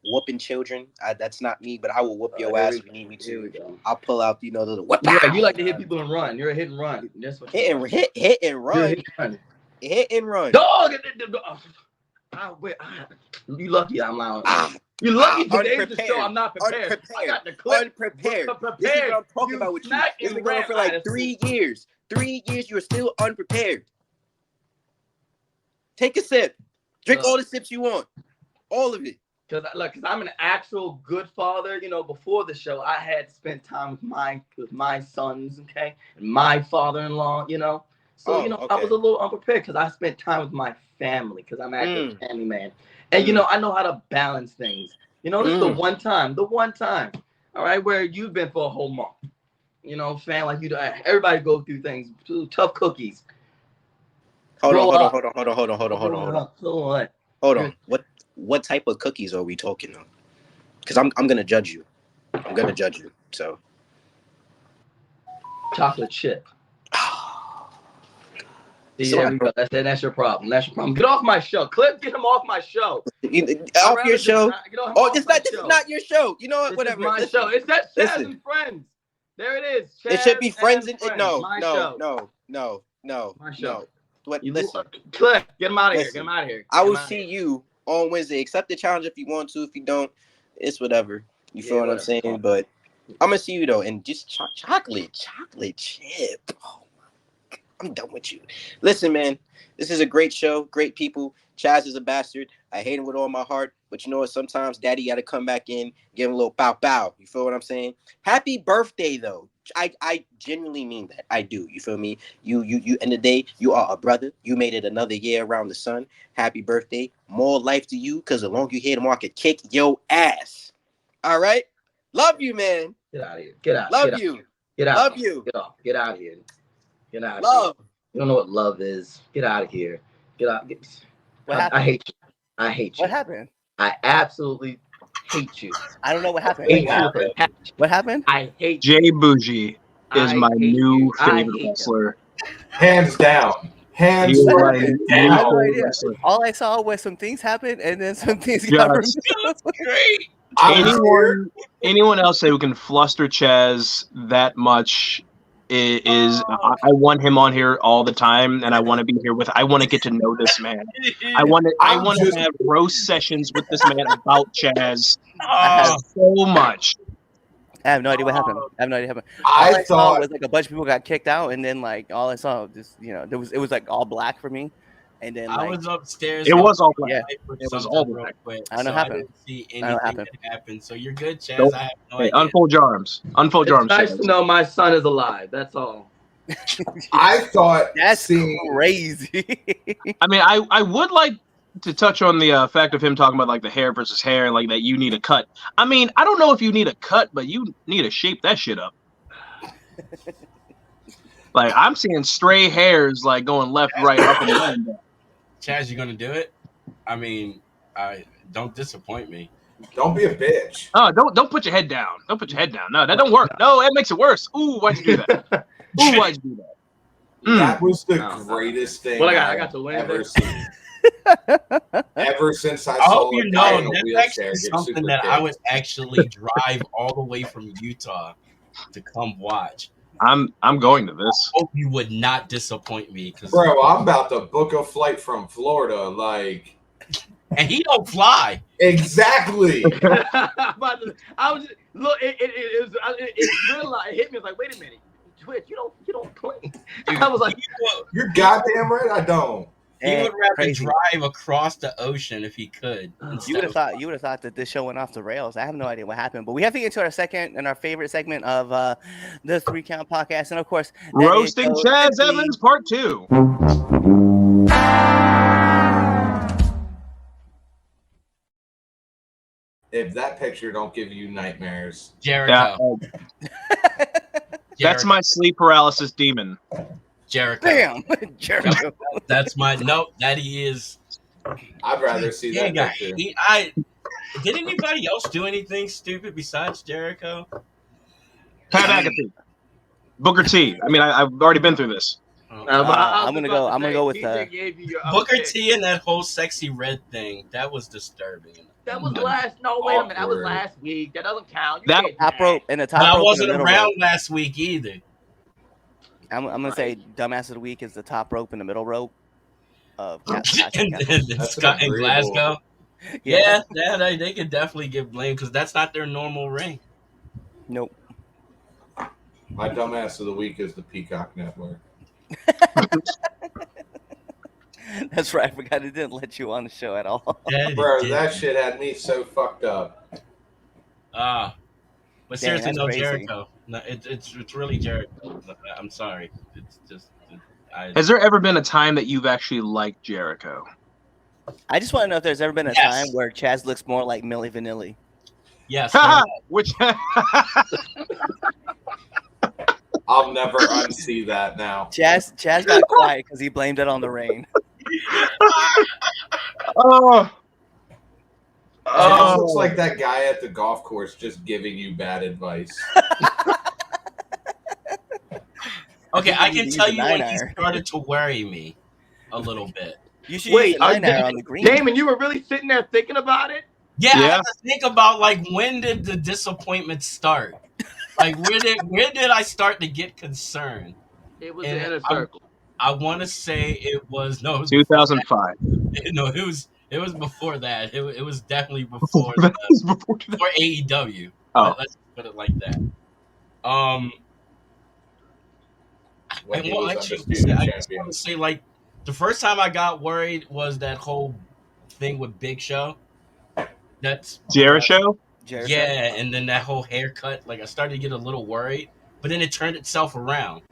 S8: whooping children. That's not me. But I will whoop your ass if you need me to. I'll pull out the little whoop.
S3: Yeah, you like to hit people and run. You're a hit and run. That's what
S8: hit and run. Hit and run.
S3: Dog. You lucky I'm loud. You lucky today's the show. I'm not prepared. I got the clip.
S8: Unprepared. This is what I'm talking about with you. It's been going on for like 3 years. 3 years, you're still unprepared. Take a sip. Drink all the sips you want. All of it.
S3: Because I'm an actual good father. Before the show, I had spent time with my sons, okay, and my father-in-law. So okay. I was a little unprepared because I spent time with my family because I'm actually a family man. And, I know how to balance things. This is the one time, all right, where you've been for a whole month. Fan like you, everybody goes through things, tough cookies.
S8: Hold on. What type of cookies are we talking of? Because I'm going to judge you. So.
S3: Chocolate chip. There we go. That's your problem. Get off my show. Clip, get him off my show.
S8: Off your show? This is not your show. You know what? Whatever.
S3: My show. It's that CHAZ and Friends. There it is.
S8: CHAZ it should be Friends and No.
S3: My show.
S8: Listen.
S3: Clip, get him out of here.
S8: I will see you on Wednesday. Accept the challenge if you want to. If you don't, it's whatever. You feel what I'm saying? But I'm going to see you, though. And just chocolate chip. Oh, I'm done with you. Listen, man, this is a great show. Great people. CHAZ is a bastard. I hate him with all my heart. But you know what? Sometimes daddy got to come back in, give him a little bow bow. You feel what I'm saying? Happy birthday, though. I genuinely mean that. I do. You feel me? You end the day, you are a brother. You made it another year around the sun. Happy birthday. More life to you, because the longer you here, the more I could kick your ass. All right? Love you, man.
S3: Get out of here. Get out.
S8: Love
S3: get
S8: you.
S3: Out. Get out.
S8: Love you.
S3: Get off. Get out of here. Get out.
S8: Love.
S3: Here. You don't know what love is. Get out of here. Get out.
S5: What happened?
S3: I hate you. I hate you.
S5: What happened?
S3: I absolutely hate you.
S5: I don't know what happened.
S3: Hate you.
S5: What happened?
S3: I hate you.
S1: Jay Bougie is my new favorite wrestler.
S7: Hands down. Hands
S1: He is
S7: down.
S1: my new favorite wrestler.
S5: All I saw was some things happen, and then some things got
S1: Yes.
S5: removed.
S6: Great.
S1: Anyone else who can fluster CHAZ that much is I want him on here all the time, and I want to be here with. I want to get to know this man. I want to have roast sessions with this man about CHAZ so much.
S5: I have no idea what happened. I have no idea what happened.
S7: I
S5: All I saw
S7: thought
S5: was like a bunch of people got kicked out, and then like all I saw was just it was like all black for me, and then
S6: I
S5: like,
S6: was upstairs.
S1: It was all black.
S5: Yeah.
S1: It was all black.
S6: Quick,
S5: I don't know
S6: so
S5: what happened.
S6: didn't see
S5: I don't know what
S6: anything
S5: happened.
S6: that happened. So you're good, CHAZ.
S1: Nope.
S6: I have no
S1: Hey,
S6: idea.
S1: unfold your arms. Unfold your
S3: It's
S1: arms.
S3: nice
S1: CHAZ.
S3: to know my son is alive. That's all.
S7: I thought
S5: that's
S7: seeing
S5: crazy.
S1: I mean, I would like to touch on the fact of him talking about like the hair versus hair and like that you need a cut. I mean, I don't know if you need a cut, but you need to shape that shit up. Like I'm seeing stray hairs like going left, right, up and down.
S6: CHAZ, you gonna do it? I mean, I don't disappoint me.
S7: don't be a bitch.
S1: Oh, don't put your head down. Don't put your head down. No, that don't work. No, that makes it worse. Ooh, why'd you do that? Ooh, why'd you do that?
S7: That was the
S3: No.
S7: greatest thing
S3: What I got to win
S7: ever
S3: this.
S7: seen. Ever since I
S6: I
S7: saw
S6: hope
S7: a
S6: you
S7: guy
S6: know
S7: in a
S6: that's
S7: wheelchair
S6: actually
S7: get
S6: something
S7: super
S6: that I
S7: kicked.
S6: would actually drive all the way from Utah to come watch.
S1: I'm going to this.
S6: Hope you would not disappoint me, because
S7: Bro, I'm about to book a flight from Florida. Like,
S6: and he don't fly.
S7: exactly.
S3: I was just, look. It realized it hit me. I was like, wait a minute, Twitch, you don't play. I was like,
S7: You're goddamn right. I don't.
S6: He would rather
S5: crazy.
S6: drive across the ocean if he could.
S5: You would have thought that this show went off the rails. I have no idea what happened, but we have to get to our second and our favorite segment of the 3 Count podcast, and of course, that
S1: Roasting
S5: is
S1: CHAZ
S5: the-
S1: Evans Part 2.
S7: If that picture don't give you nightmares,
S6: Jericho.
S1: Yeah, that's my sleep paralysis demon.
S6: Jericho.
S5: Damn, Jericho.
S6: That's my that he is.
S7: I'd rather see
S6: He
S7: that
S6: ain't got,
S7: picture.
S6: did anybody else do anything stupid besides Jericho?
S1: Pat McAfee. Booker T. I mean, I've already been through this.
S5: I'm gonna go with
S6: Booker T and that whole sexy red thing. That was disturbing.
S3: That was last. No, wait a minute. That was
S7: Awkward.
S3: last week. That doesn't count. You
S1: That-
S3: can't-
S5: Top rope and the top
S6: But I
S5: rope.
S6: wasn't
S5: and the middle
S6: around
S5: rope.
S6: last week either.
S5: I'm gonna say dumbass of the week is the top rope and the middle rope. Of
S6: in
S7: That's
S6: Scott in
S7: agreeable.
S6: Glasgow. Yeah, they could definitely get blamed because that's not their normal ring.
S5: Nope.
S7: My dumbass of the week is the Peacock Network.
S5: That's right. I forgot it didn't let you on the show at all.
S7: Bro, that shit had me so fucked up.
S6: But
S5: Dang,
S6: seriously,
S5: that's
S6: no
S5: crazy.
S6: Jericho. No, it's really Jericho. I'm sorry. It's just.
S1: Has there ever been a time that you've actually liked Jericho?
S5: I just want to know if there's ever been a
S6: Yes.
S5: time where CHAZ looks more like Milli Vanilli.
S6: Yes.
S1: Which
S7: I'll never unsee that now.
S5: CHAZ got quiet because he blamed it on the rain.
S1: oh,
S7: It looks like that guy at the golf course just giving you bad advice.
S6: Okay, I can
S5: Use
S6: tell
S5: the
S6: you when he
S5: 9-iron.
S6: started to worry me a little bit.
S5: You should
S3: Wait,
S5: use the 9-iron on the green.
S3: Damon, you were really sitting there thinking about it?
S6: Yeah, I
S1: Yeah.
S6: had to think about like when did the disappointment start? Like where did I start to get concerned?
S3: It was
S6: And
S3: the inner
S6: I'm-
S3: circle.
S6: I want to say it was
S1: 2005.
S6: no, it was before that. It was definitely before
S1: That was before that.
S6: before AEW.
S1: Oh.
S6: Let's put it like that.
S7: when he
S6: well,
S7: was
S6: actually,
S7: undisputed
S6: I just
S7: champion.
S6: want to say, like, the first time I got worried was that whole thing with Big Show. That's
S1: Jericho.
S6: yeah, and then that whole haircut. Like, I started to get a little worried, but then it turned itself around,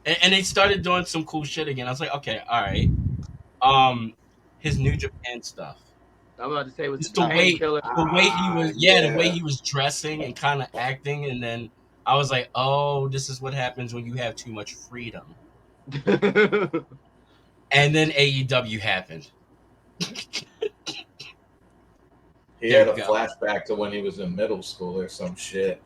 S6: and they started doing some cool shit again. I was like, okay, all right. His New Japan stuff.
S3: I'm about to say it was
S6: Just
S3: the painkiller.
S6: the way he was,
S7: Yeah.
S6: the way he was dressing and kind of acting, and then I was like, oh, this is what happens when you have too much freedom. And then AEW happened.
S7: He
S6: There
S7: had a
S6: you go.
S7: flashback to when he was in middle school or some shit.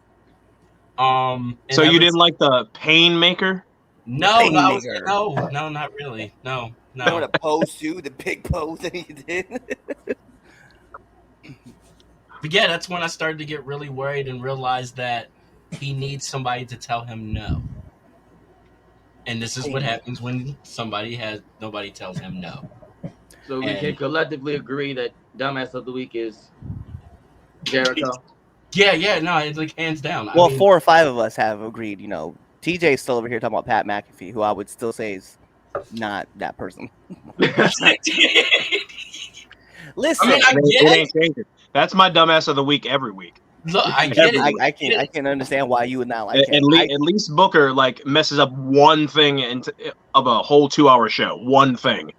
S6: And
S1: So you
S6: ever-
S1: didn't like the Painmaker?
S6: No,
S5: Pain
S6: no,
S5: maker.
S6: no, not really. No.
S5: Remember the pose too, the big pose that he did.
S6: But yeah, that's when I started to get really worried and realized that he needs somebody to tell him no. And this is what happens when nobody tells him no.
S3: So we can collectively agree that dumbass of the week is Jericho.
S6: Yeah, no, it's like hands down.
S5: Well,
S6: I mean,
S5: 4 or 5 of us have agreed. You know, TJ's still over here talking about Pat McAfee, who I would still say is not that person. Listen,
S6: I mean, I
S1: It
S6: get
S1: ain't changing. That's my dumbass of the week every week.
S6: Look, I get it.
S5: I can understand why you would not like
S1: At
S5: him.
S1: least Booker like messes up one thing of a whole 2-hour show. One thing.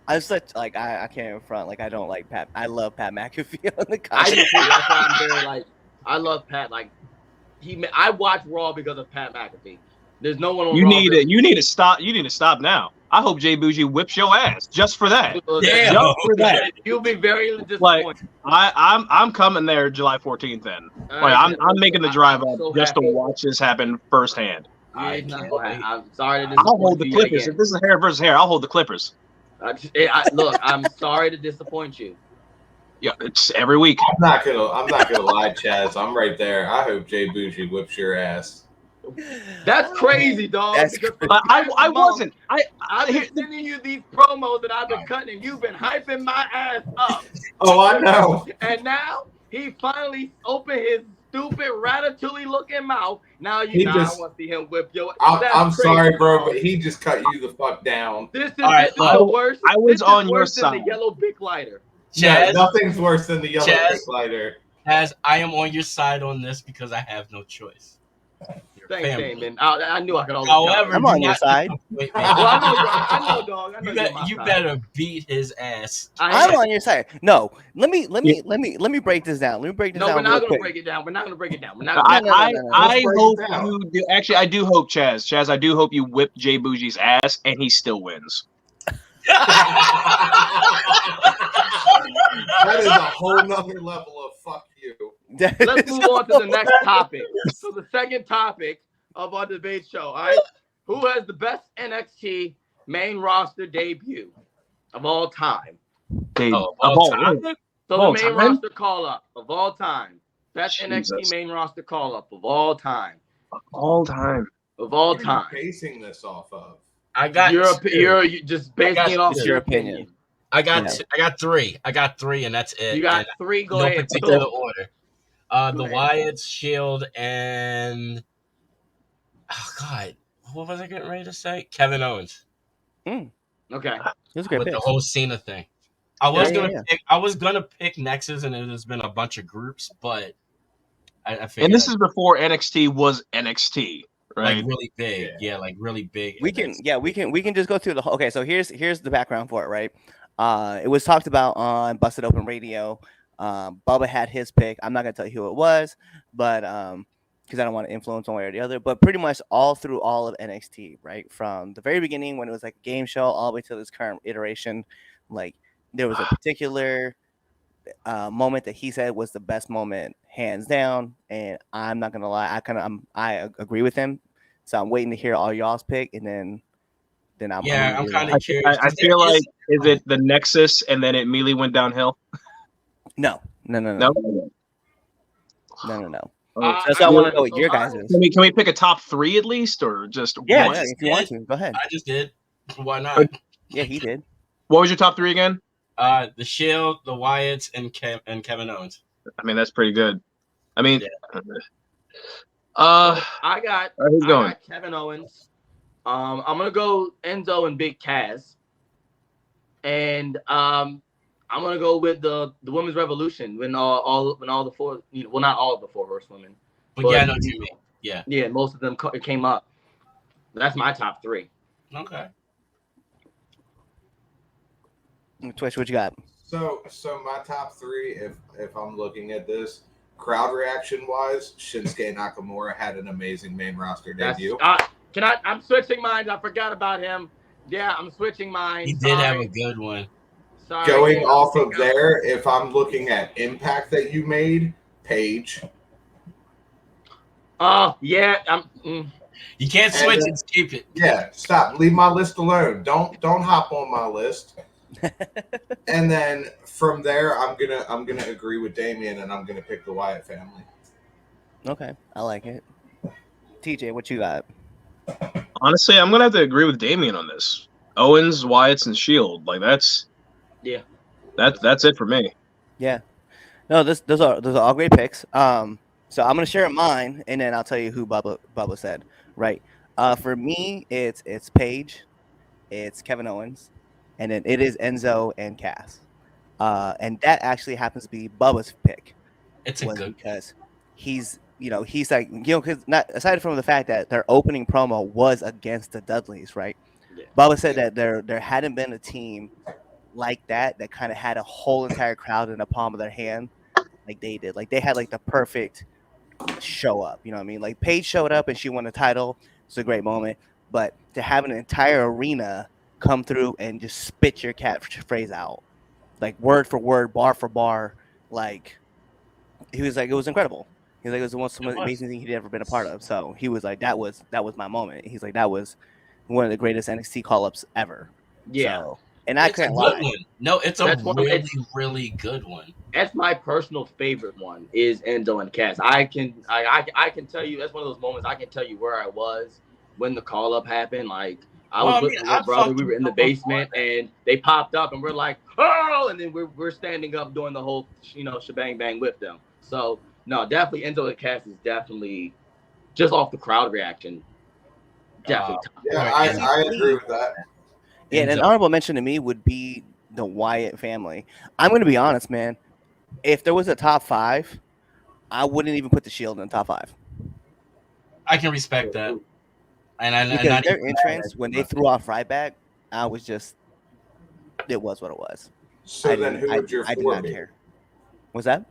S5: I'm such like I can't even front like I don't like Pat. I love Pat McAfee on the
S3: I
S5: comedy.
S3: do too. That's why I'm very like I love Pat. Like I watch Raw because of Pat McAfee. There's no one on
S1: You
S3: Raw.
S1: need to stop. You need to stop now. I hope Jay Bougie whips your ass just for that.
S6: Damn.
S1: Just for that.
S3: You'll be very disappointed.
S1: Like I'm coming there July 14th. Then like I'm making the drive up just to watch this happen firsthand.
S3: I'm sorry to disappoint
S1: I'll hold the
S3: you
S1: Clippers.
S3: again.
S1: If this is hair versus hair, I'll hold the Clippers.
S3: Look, I'm sorry to disappoint you.
S1: Yeah, it's every week.
S7: I'm not gonna lie, Chaz. I'm right there. I hope Jay Bougie whips your ass.
S3: That's crazy, dog.
S5: That's
S1: I wasn't.
S3: I've been sending you these promos that I've been cutting, and you've been hyping my ass up.
S7: Oh, I know.
S3: And now he finally opened his stupid ratatouille looking mouth. Now I want to see him whip your.
S7: I'm sorry, bro, but he just cut you the fuck down.
S3: This is
S1: the
S3: worst.
S1: I was on your
S3: worse than
S1: side.
S3: the yellow big lighter.
S6: Chaz,
S7: No, nothing's worse than the yellow
S6: Chaz,
S7: lighter.
S6: Chaz, I am on your side on this because I have no choice.
S3: Thanks, Damien. I knew I could always.
S6: However,
S5: I'm on your side.
S6: Wait,
S3: Well, I know, dog. I know
S6: you better beat his ass.
S5: I'm on your side. No, let me break this down. Let me break this down.
S3: No, we're not
S5: real
S3: going to
S5: quick.
S3: break it down. We're not going to break it down.
S1: I hope you do. Actually, I do hope Chaz, I do hope you whip Jay Bougie's ass and he still wins.
S7: That is a whole nother level of fuck you.
S3: Let's move on to the next topic. So the second topic of our debate show, all right? Who has the best NXT main roster debut of all time?
S6: Of all time?
S3: So
S1: All
S3: the main
S1: time?
S3: roster call-up of all time. Best
S1: Jesus.
S3: NXT main roster call-up of all time.
S1: All time.
S3: Of all
S7: What are
S3: time.
S7: you basing this off of?
S6: I got
S3: You're just basing it off
S5: two.
S3: your
S5: Your
S3: opinion.
S5: opinion.
S6: I got three. I got three, and that's it.
S3: You got
S6: And
S3: three. Go
S6: no
S3: ahead.
S6: particular
S3: Boom.
S6: order. The
S3: ahead.
S6: Wyatts, Shield, and God, what was I getting ready to say? Kevin Owens
S3: Okay.
S5: This is a great
S6: with
S5: pick.
S6: the whole Cena thing. I was
S5: Yeah.
S6: gonna pick Nexus, and there's been a bunch of groups, but I figured
S1: And this is before NXT was NXT, right?
S6: like really big, like really big.
S5: We can just go through the whole. Okay, so here's the background for it, right? It was talked about on Busted Open Radio. Bubba had his pick. I'm not gonna tell you who it was, but because I don't want to influence one way or the other. But pretty much all through all of NXT, right, from the very beginning when it was like a game show, all the way to this current iteration, like there was a particular moment that he said was the best moment, hands down. And I'm not gonna lie, I agree with him. So I'm waiting to hear all y'all's pick, and then I'm
S6: kind of curious.
S1: I feel like is it the Nexus and then it immediately went downhill?
S5: No.
S1: No.
S5: That's why I want to know what your guys is.
S1: Can we pick a top three at least, or just
S5: Yeah,
S1: one?
S5: if you want to, go ahead.
S6: I just did. Why not?
S5: Yeah, he did.
S1: What was your top three again?
S6: The Shield, the Wyatts, and Kevin Owens.
S1: I mean, that's pretty good. I mean,
S3: I got
S1: who's going?
S3: Kevin Owens. I'm gonna go Enzo and Big Cass, and I'm gonna go with the Women's Revolution when all the four, well, not all of the four horsewomen,
S6: But yeah, I know what you mean. Yeah,
S3: most of them came up. That's my top three.
S6: Okay.
S5: Twitch, what you got?
S7: So my top three, if I'm looking at this, crowd reaction wise, Shinsuke Nakamura had an amazing main roster debut.
S3: I'm switching mine. I forgot about him. Yeah, I'm switching mine.
S6: He did have a good one.
S3: Sorry.
S7: Going off of there, if I'm looking at impact that you made, Paige.
S3: Oh yeah,
S6: You can't switch and keep it.
S7: Yeah, stop. Leave my list alone. Don't hop on my list. And then from there, I'm gonna agree with Damien, and I'm gonna pick the Wyatt family.
S5: Okay, I like it. TJ, what you got?
S1: Honestly, I'm gonna have to agree with Damien on this. Owens, Wyatt's, and Shield. Like that's it for me.
S5: Yeah. No, those are all great picks. So I'm gonna share mine, and then I'll tell you who Bubba said. Right. For me, it's Paige, it's Kevin Owens, and then it is Enzo and Cass. And that actually happens to be Bubba's pick.
S6: It's a good
S5: because he's like, because not aside from the fact that their opening promo was against the Dudleys, right? Yeah. Bubba said that there hadn't been a team like that kind of had a whole entire crowd in the palm of their hand like they did. Like they had like the perfect show up, you know what I mean? Like Paige showed up and she won the title. It's a great moment, but to have an entire arena come through and just spit your catchphrase out, like word for word, bar for bar, like he was like, it was incredible. He's like, it was the most amazing thing he'd ever been a part of. So he was like, that was my moment. He's like, that was one of the greatest NXT call-ups ever.
S3: Yeah.
S5: So, and I couldn't lie.
S6: No, it's a really good one.
S3: That's my personal favorite one is Enzo and Cass. I can tell you that's one of those moments I can tell you where I was when the call up happened. Like I was with my brother, we were in the basement and they popped up and we're like, oh, and then we're standing up doing the whole shebang bang with them. So no, definitely Enzo and Cass is definitely just off the crowd reaction. Definitely.
S7: I agree with that.
S5: Yeah, and an honorable mention to me would be the Wyatt family. I'm going to be honest, man. If there was a top 5, I wouldn't even put the Shield in the top 5.
S6: I can respect that.
S5: Because their entrance, when they threw off Ryback, I was just, it was what it was.
S7: So then who would your 4 be?
S5: I did not care. What's that?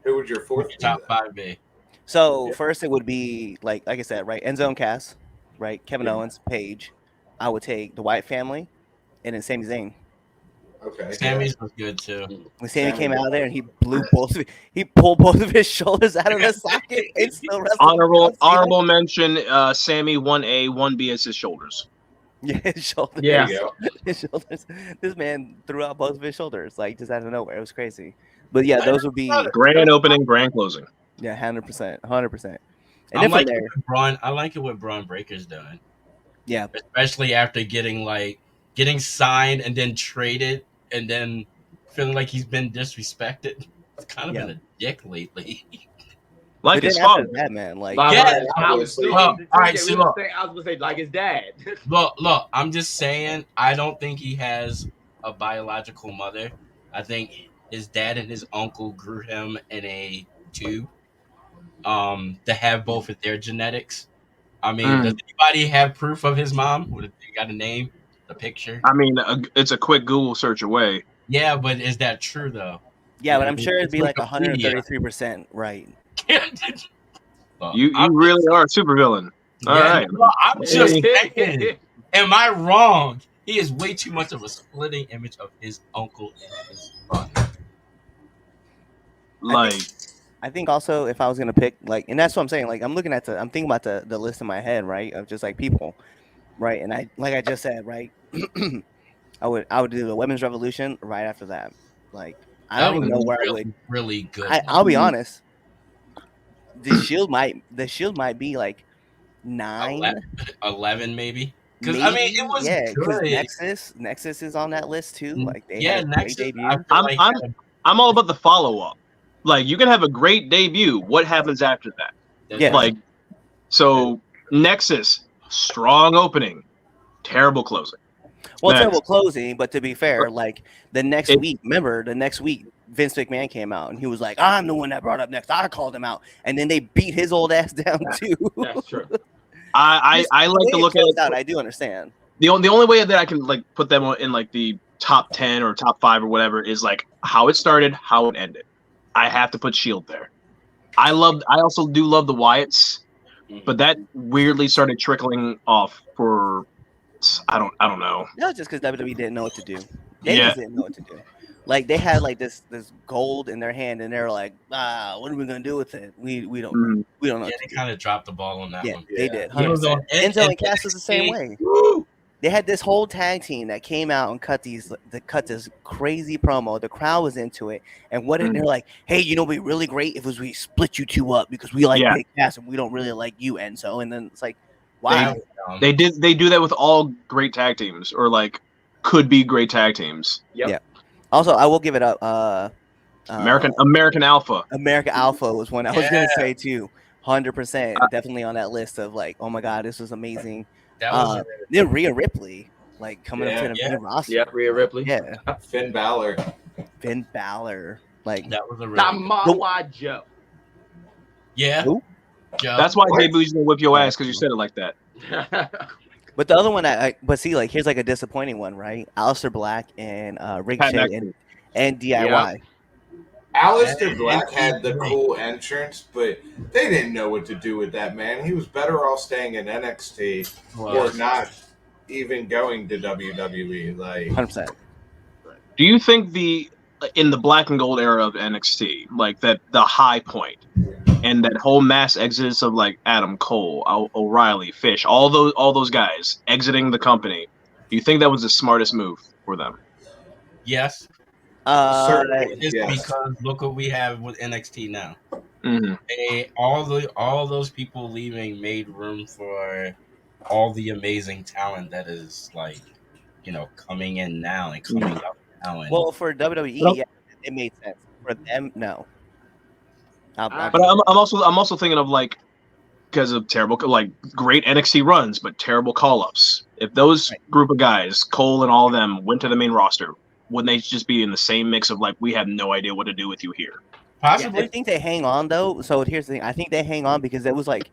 S7: Who would your 4th
S6: top 5 be?
S5: So first it would be, like I said, right? Enzo and Cass, right? Kevin Owens, Paige. I would take the Wyatt family. And then Sami Zayn.
S7: Okay.
S6: Sammy's was good too.
S5: When Sami came out there and he pulled both of his shoulders out of the socket and still wrestled.
S1: Honorable mention, Sami 1A, 1B as his shoulders.
S5: Yeah, his shoulders.
S3: Yeah.
S5: His shoulders. This man threw out both of his shoulders, like just out of nowhere. It was crazy. But yeah, those would be
S1: grand opening, grand closing.
S5: Yeah, 100%. 100%. And
S6: I like it what Braun Breaker's doing.
S5: Yeah.
S6: Especially after getting signed and then traded and then feeling like he's been disrespected. It's kind of been a dick lately.
S1: Like his father,
S5: that man. Like,
S3: I was gonna say like his dad.
S6: Look, I'm just saying. I don't think he has a biological mother. I think his dad and his uncle grew him in a tube. To have both of their genetics. I mean, does anybody have proof of his mom? Would they got a name? A picture?
S1: I mean, it's a quick Google search away.
S6: Yeah, but is that true though?
S5: Yeah, but I'm sure it'd be like 133% right.
S1: You really are a supervillain. All right.
S6: Well, I'm just saying. Am I wrong? He is way too much of a splitting image of his uncle and his brother.
S5: I think also if I was gonna pick and that's what I'm saying. Like I'm thinking about the list in my head, right? Of just like people. Right, and I just said, right, I would do the Women's Revolution right after that. Like I don't even know where I would.
S6: Really good.
S5: I'll be honest. The Shield might be like 9,
S6: 11 maybe. Because I mean, it was
S5: good. Nexus is on that list too. Like they had a great debut.
S1: I'm all about the follow up. Like you can have a great debut. What happens after that?
S5: Yeah,
S1: like So Nexus, strong opening, terrible closing.
S5: Well,
S1: Next.
S5: terrible closing, but to be fair, like the next week, Vince McMahon came out and he was like, "I'm the one that brought up next. I called him out," and then they beat his old ass down too.
S3: That's true.
S1: I like to look at it.
S5: Out, I do understand.
S1: The only way that I can like put them in like the top 10 or top 5 or whatever is like how it started, how it ended. I have to put Shield there. I also do love the Wyatts, but that weirdly started trickling off for I don't know.
S5: That was just because WWE didn't know what to do. They just didn't know what to do. Like they had like this gold in their hand, and they're like, what are we gonna do with it? We don't know.
S6: Yeah, they kind of dropped the ball on that one.
S5: They did. Enzo and Cass was the same way. They had this whole tag team that came out and cut this crazy promo. The crowd was into it, and they're like, hey, you know, it'd be really great if we split you two up because we like Big Cass and we don't really like you, Enzo. And then it's like, wow.
S1: They do that with all great tag teams, or like could be great tag teams.
S3: Yep.
S5: Yeah. Also, I will give it up.
S1: American Alpha.
S5: American Alpha was one I was gonna say too. 100%, definitely on that list of like, oh my god, this was amazing.
S6: That was
S5: then Rhea Ripley, like coming up to the main roster.
S3: Yeah, Rhea Ripley.
S5: Yeah.
S7: Finn Balor.
S5: Like
S6: that was a really
S3: Samoa Joe.
S6: Yeah.
S5: Who?
S6: Joe.
S1: That's why Debu's gonna whip your ass because you said it like that.
S5: But the other one, but see, like here's like a disappointing one, right? Aleister Black and Ricochet and DIY.
S7: Yeah. Aleister Black had the cool entrance, but they didn't know what to do with that man. He was better off staying in NXT or not even going to WWE. Like
S5: 100%.
S1: Do you think in the black and gold era of NXT, like that the high point and that whole mass exodus of like Adam Cole, O'Reilly, Fish, all those guys exiting the company, do you think that was the smartest move for them?
S6: Yes.
S7: Certainly,
S6: because look what we have with NXT now.
S1: Mm-hmm.
S6: All those people leaving made room for all the amazing talent that is like, you know, coming in now and coming up now. And,
S5: well, for WWE, it made sense. For them, no.
S1: But I'm also thinking of like because of terrible like great NXT runs, but terrible call ups. If those group of guys, Cole and all of them, went to the main roster, wouldn't they just be in the same mix of like we have no idea what to do with you here?
S6: Possibly.
S5: Yeah, I think they hang on though. So here's the thing. I think they hang on because it was like,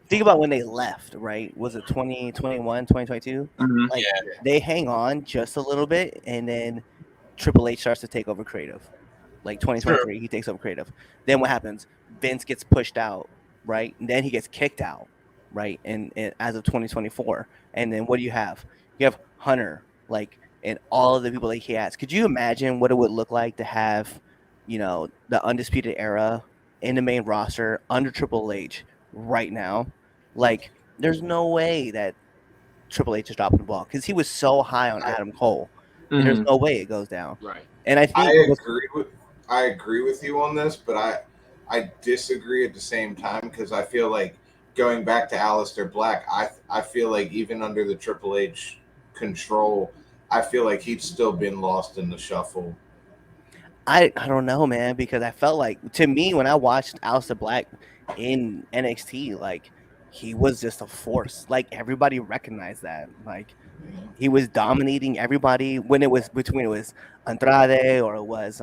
S5: think about when they left, right? Was it 2021, 2022?
S1: Mm-hmm.
S5: Like they hang on just a little bit, and then Triple H starts to take over creative. Like 2023, he takes over creative. Then what happens? Vince gets pushed out, right? And then he gets kicked out, right? And as of 2024, and then what do you have? You have Hunter, like. And all of the people that he has. Could you imagine what it would look like to have, you know, the Undisputed Era in the main roster under Triple H right now? Like, there's no way that Triple H is dropping the ball because he was so high on Adam Cole. Mm-hmm. There's no way it goes down.
S3: Right.
S5: And I think
S7: I agree with you on this, but I disagree at the same time because I feel like going back to Aleister Black, I feel like even under the Triple H control, I feel like he'd still been lost in the shuffle.
S5: I don't know, man, because I felt like, to me, when I watched Aleister Black in NXT, like, he was just a force. Like, everybody recognized that. Like, he was dominating everybody when it was Andrade or it was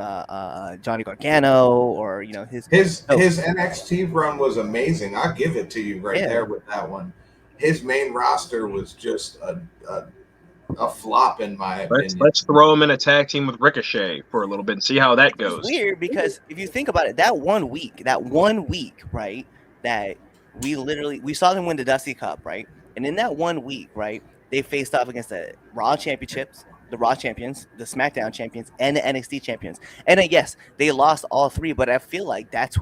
S5: Johnny Gargano or, you know, his
S7: NXT run was amazing. I'll give it to you there with that one. His main roster was just a flop in my opinion.
S1: Let's throw him in a tag team with Ricochet for a little bit and see how that goes.
S5: It's weird because if you think about it, that one week, right, that we saw them win the Dusty Cup, right? And in that 1 week, right, they faced off against the Raw championships, the Raw champions, the SmackDown champions, and the NXT champions. And then, yes, they lost all three, but I feel like that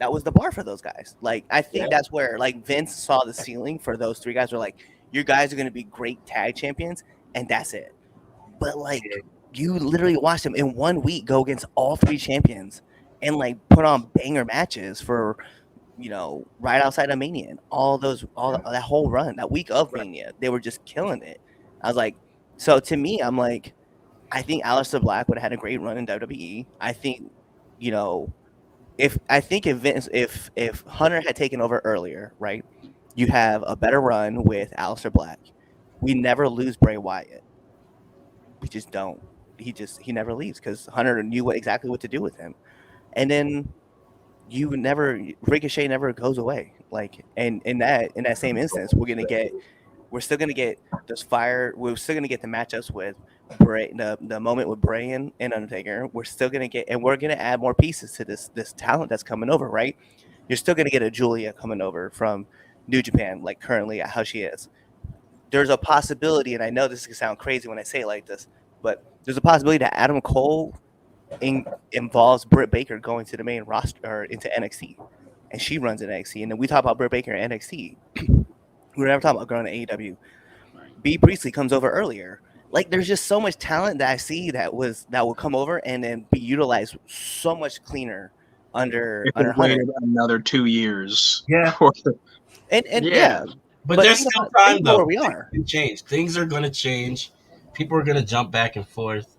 S5: was the bar for those guys. Like, I think that's where, like, Vince saw the ceiling for those three guys. Were like, your guys are going to be great tag champions, and that's it. But, like, you literally watched them in 1 week go against all three champions and, like, put on banger matches for, you know, right outside of Mania. And that whole run, that week of Mania, they were just killing it. I was like, so to me, I'm like, I think Aleister Black would have had a great run in WWE. I think, you know, if Hunter had taken over earlier, right, You have a better run with Aleister Black. We never lose Bray Wyatt. We just don't. He never leaves because Hunter knew exactly what to do with him. And then Ricochet never goes away. Like, and in that same instance, we're still gonna get this fire. We're still gonna get the matchups with Bray, the moment with Bray and Undertaker. We're still gonna get, and we're gonna add more pieces to this talent that's coming over. Right? You're still gonna get a Julia coming over from New Japan, like currently how she is. There's a possibility, and I know this can sound crazy when I say it like this, but there's a possibility that Adam Cole involves Britt Baker going to the main roster or into NXT, and she runs in NXT. And then we talk about Britt Baker in NXT. We're never talking about going to AEW. B Priestley comes over earlier. Like, there's just so much talent that I see that will come over and then be utilized so much cleaner under Hunter.
S1: Another 2 years.
S6: Yeah.
S5: and yeah.
S6: But there's still time though.
S5: Where we are.
S6: Things can change. Things are going to change. People are going to jump back and forth.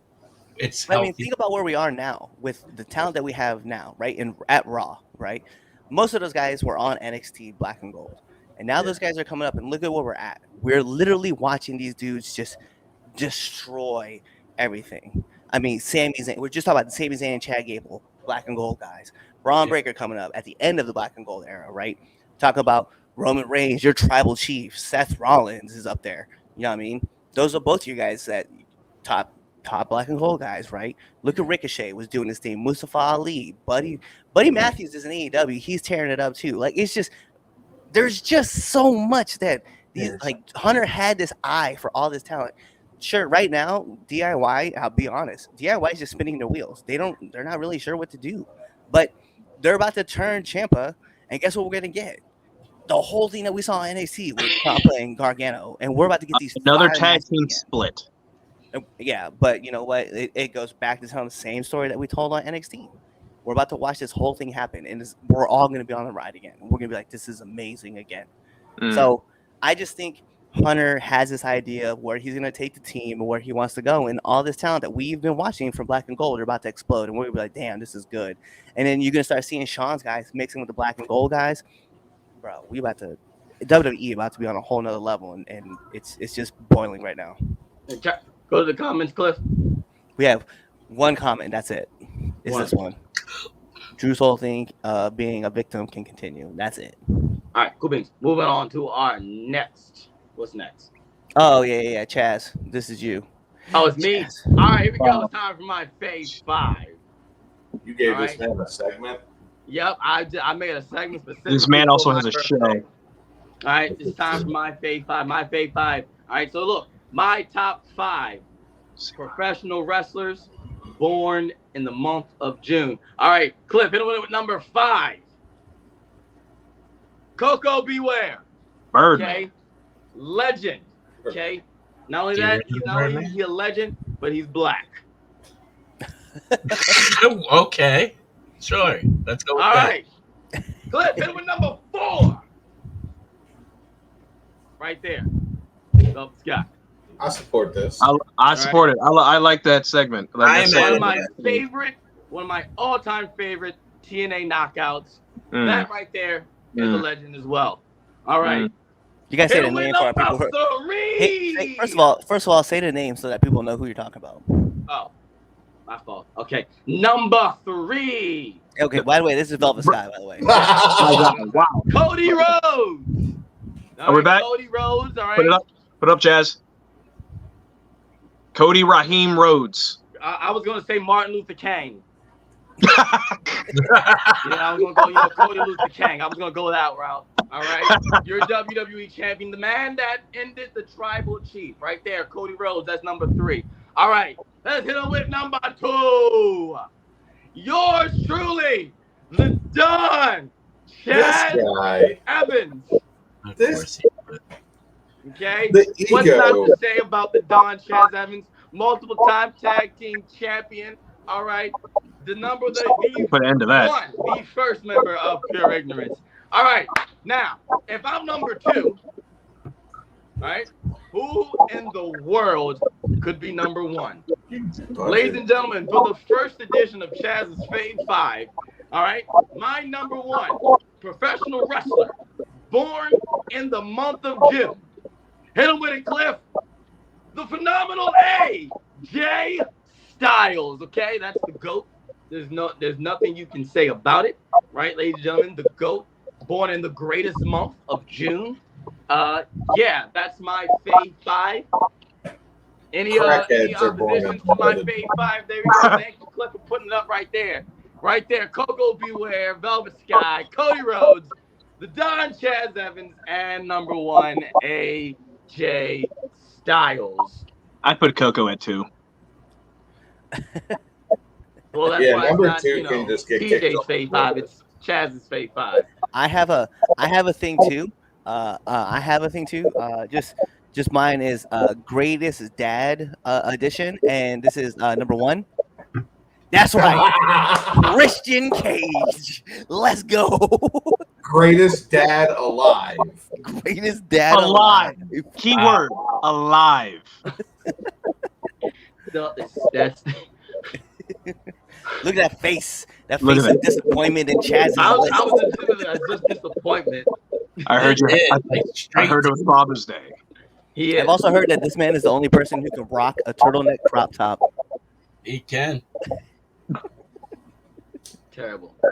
S6: It's healthy.
S5: I mean, think about where we are now with the talent that we have now, right? At Raw, right? Most of those guys were on NXT Black and Gold. And now those guys are coming up, and look at where we're at. We're literally watching these dudes just destroy everything. I mean, Sami Zayn. We're just talking about Sami Zayn and Chad Gable, Black and Gold guys. Braun Breaker coming up at the end of the Black and Gold era, right? Talk about Roman Reigns, your tribal chief. Seth Rollins is up there. You know what I mean? Those are both you guys that top Black and Gold guys, right? Look at Ricochet was doing this thing. Mustafa Ali, Buddy Matthews is in AEW. He's tearing it up too. Like, it's just, there's just so much that like Hunter had this eye for all this talent. Sure, right now DIY, I'll be honest, DIY is just spinning their wheels. They're not really sure what to do, but they're about to turn Ciampa, and guess what we're gonna get? The whole thing that we saw in NXT with Ciampa and Gargano, and we're about to get these
S1: another tag team split.
S5: Yeah, but you know what? It goes back to telling the same story that we told on NXT. We're about to watch this whole thing happen, and we're all going to be on the ride again. We're going to be like, this is amazing again. So I just think Hunter has this idea of where he's going to take the team and where he wants to go, and all this talent that we've been watching from Black and Gold are about to explode, and we're going to be like, damn, this is good. And then you're going to start seeing Sean's guys mixing with the Black and Gold guys. Bro, WWE about to be on a whole nother level, and it's just boiling right now.
S3: Go to the comments, Cliff.
S5: We have one comment. That's it. It's this one. Drew's whole thing, being a victim, can continue. That's it.
S3: All right, cool beans. Moving on to our next. What's next?
S5: Oh, yeah. CHAZ, this is you.
S3: Oh, it's me?
S5: CHAZ.
S3: All right, here we go. It's time for my FAVE 5.
S7: You gave this man a segment?
S3: Yep, I made a segment specifically.
S1: This man also has a show.
S3: All right, it's time for my FAVE 5. My FAVE 5. All right, so look, my top 5 professional wrestlers born in the month of June. All right, Cliff, hit him with number 5. Coco Beware.
S1: Bird.
S3: Okay. Legend. Okay. Not only that, he's a legend, but he's black.
S6: Okay. Sure. Let's go with
S3: All
S6: that.
S3: right. Cliff, hit him with number 4. Right there. Oh, Scott.
S7: I support this.
S1: I support it. I like that segment.
S3: One of my all-time favorite TNA knockouts. That right there is a legend as well. All right.
S5: You guys say the name for our people. Hey, first of all, say the name so that people know who you're talking about.
S3: Oh, my fault. Okay, number 3.
S5: Okay, by the way, this is Velvet Sky, by the way.
S1: Wow.
S3: Cody Rhodes.
S1: Are we back?
S3: Cody Rhodes. All right.
S1: Put it up, CHAZ. Cody Raheem Rhodes.
S3: I was gonna say Martin Luther King. I was gonna go, Cody Luther King. I was gonna go that route. All right, you're WWE champion, the man that ended the tribal chief, right there, Cody Rhodes. That's number 3. All right, let's hit him with number 2. Yours truly, the Don CHAZ Evans.
S7: This
S3: Okay,
S7: the
S3: what's
S7: ego.
S3: not to say about the Don CHAZ Evans, multiple time tag team champion. All right, the number that
S1: Put an end to that.
S3: the first member of Pure Ignorance. All right, now if I'm number 2, right, who in the world could be number 1? Ladies and gentlemen, for the first edition of CHAZ's FAVE 5, all right, my number 1 professional wrestler born in the month of June. Hit him with it, Cliff. The phenomenal AJ Styles. Okay, that's the GOAT. There's nothing you can say about it, right, ladies and gentlemen? The GOAT, born in the greatest month of June. Yeah, that's my fave 5. Any opposition to my fave 5? There we go. Thank you, Cliff, for putting it up right there. Right there. Coco Beware, Velvet Sky, Cody Rhodes, the Don CHAZ Evans, and number 1, AJ Styles.
S1: I put Coco at 2.
S3: Well, that's why
S7: number
S3: it's not,
S7: 2 can just get
S3: TJ's
S7: kicked off.
S3: fave 5. It's CHAZ's fave 5.
S5: I have a thing too. Just mine is greatest dad edition, and this is number 1. That's right, Christian Cage. Let's go.
S7: Greatest dad alive.
S5: Greatest dad
S1: alive. Keyword alive.
S3: No, that's.
S5: Look at that face. That face of disappointment in CHAZ.
S3: I was just disappointment.
S1: I heard you. I heard it was Father's Day.
S5: I've also heard that this man is the only person who can rock a turtleneck crop top.
S6: He can.
S3: Terrible. All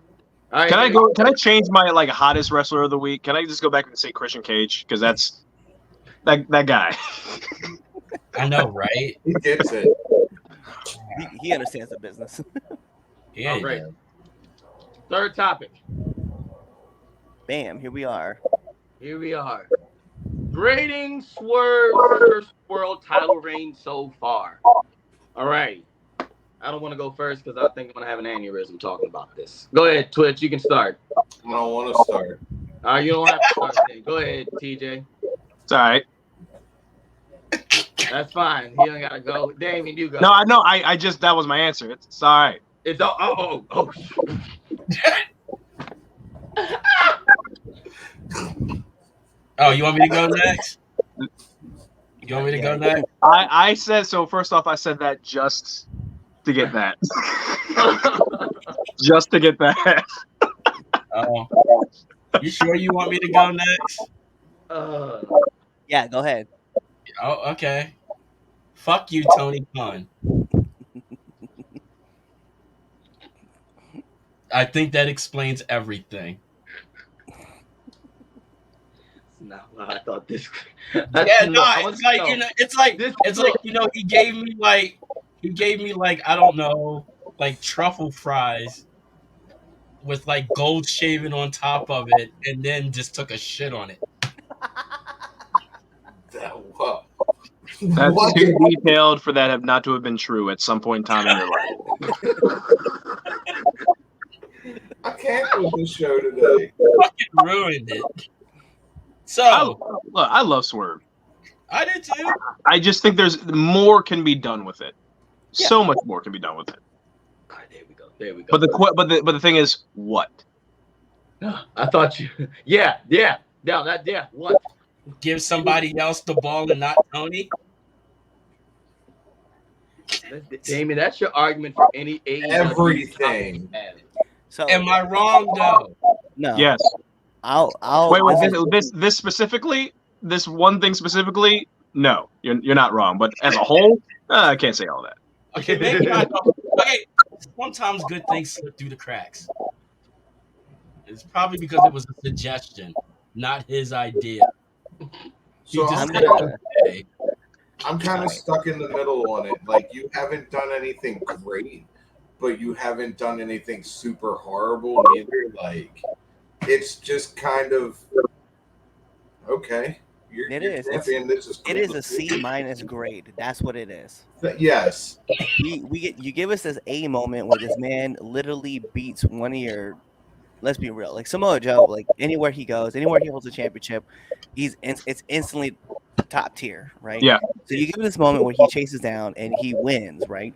S3: right,
S1: Can I change my hottest wrestler of the week? Can I just go back and say Christian Cage? Because that's that guy.
S6: I know, right?
S7: He gets it.
S5: He understands the business.
S6: Yeah.
S3: All right. Third topic.
S5: Bam, here we are.
S3: Grading Swerve's first world title reign so far. All right. I don't want to go first because I think I'm going to have an aneurysm talking about this. Go ahead, Twitch. You can start.
S7: I don't want to start.
S3: All right, you don't have to start then. Go ahead, TJ.
S1: It's all right.
S3: That's fine. He don't got to go. Damien, you go.
S1: No, I know. I just that was my answer. It's all right.
S3: It's
S6: Oh, you want me to go next? You want me to go next?
S1: I said so. First off, I said that just to get that. Just to get that.
S6: You sure you want me to go next?
S5: Yeah, go ahead.
S6: Oh, okay. Fuck you, Tony Khan. I think that explains everything.
S3: No, I thought this.
S6: It's like he gave me I don't know, like truffle fries with like gold shaving on top of it, and then just took a shit on it.
S1: That's too detailed for that not to have been true at some point in time in your life.
S7: I can't do this show today.
S6: Fucking ruined it. So
S1: I love Swerve.
S6: I did too.
S1: I just think there's more can be done with it.
S5: Yeah.
S1: So much more can be done with it.
S3: All right, there we go.
S1: But the thing is, what?
S3: I thought you. Yeah. What?
S6: Give somebody else the ball and not Tony.
S3: Damien, that's your argument for any
S7: everything.
S5: So
S6: am I wrong though?
S5: No.
S1: Yes.
S5: I'll
S1: wait. This specifically, this one thing specifically, no, you're not wrong. But as a whole, I can't say all that.
S6: Okay, maybe I don't. Okay, sometimes good things slip through the cracks. It's probably because it was a suggestion, not his idea.
S7: So I'm kind of stuck in the middle on it. Like, you haven't done anything great, but you haven't done anything super horrible neither. Like, it's just kind of okay.
S5: It is a C- grade. That's what it is.
S7: Yes.
S5: You give us this A moment where this man literally beats one of your. Let's be real. Like Samoa Joe, like anywhere he goes, anywhere he holds a championship, it's instantly top tier, right?
S1: Yeah.
S5: So you give him this moment where he chases down and he wins, right?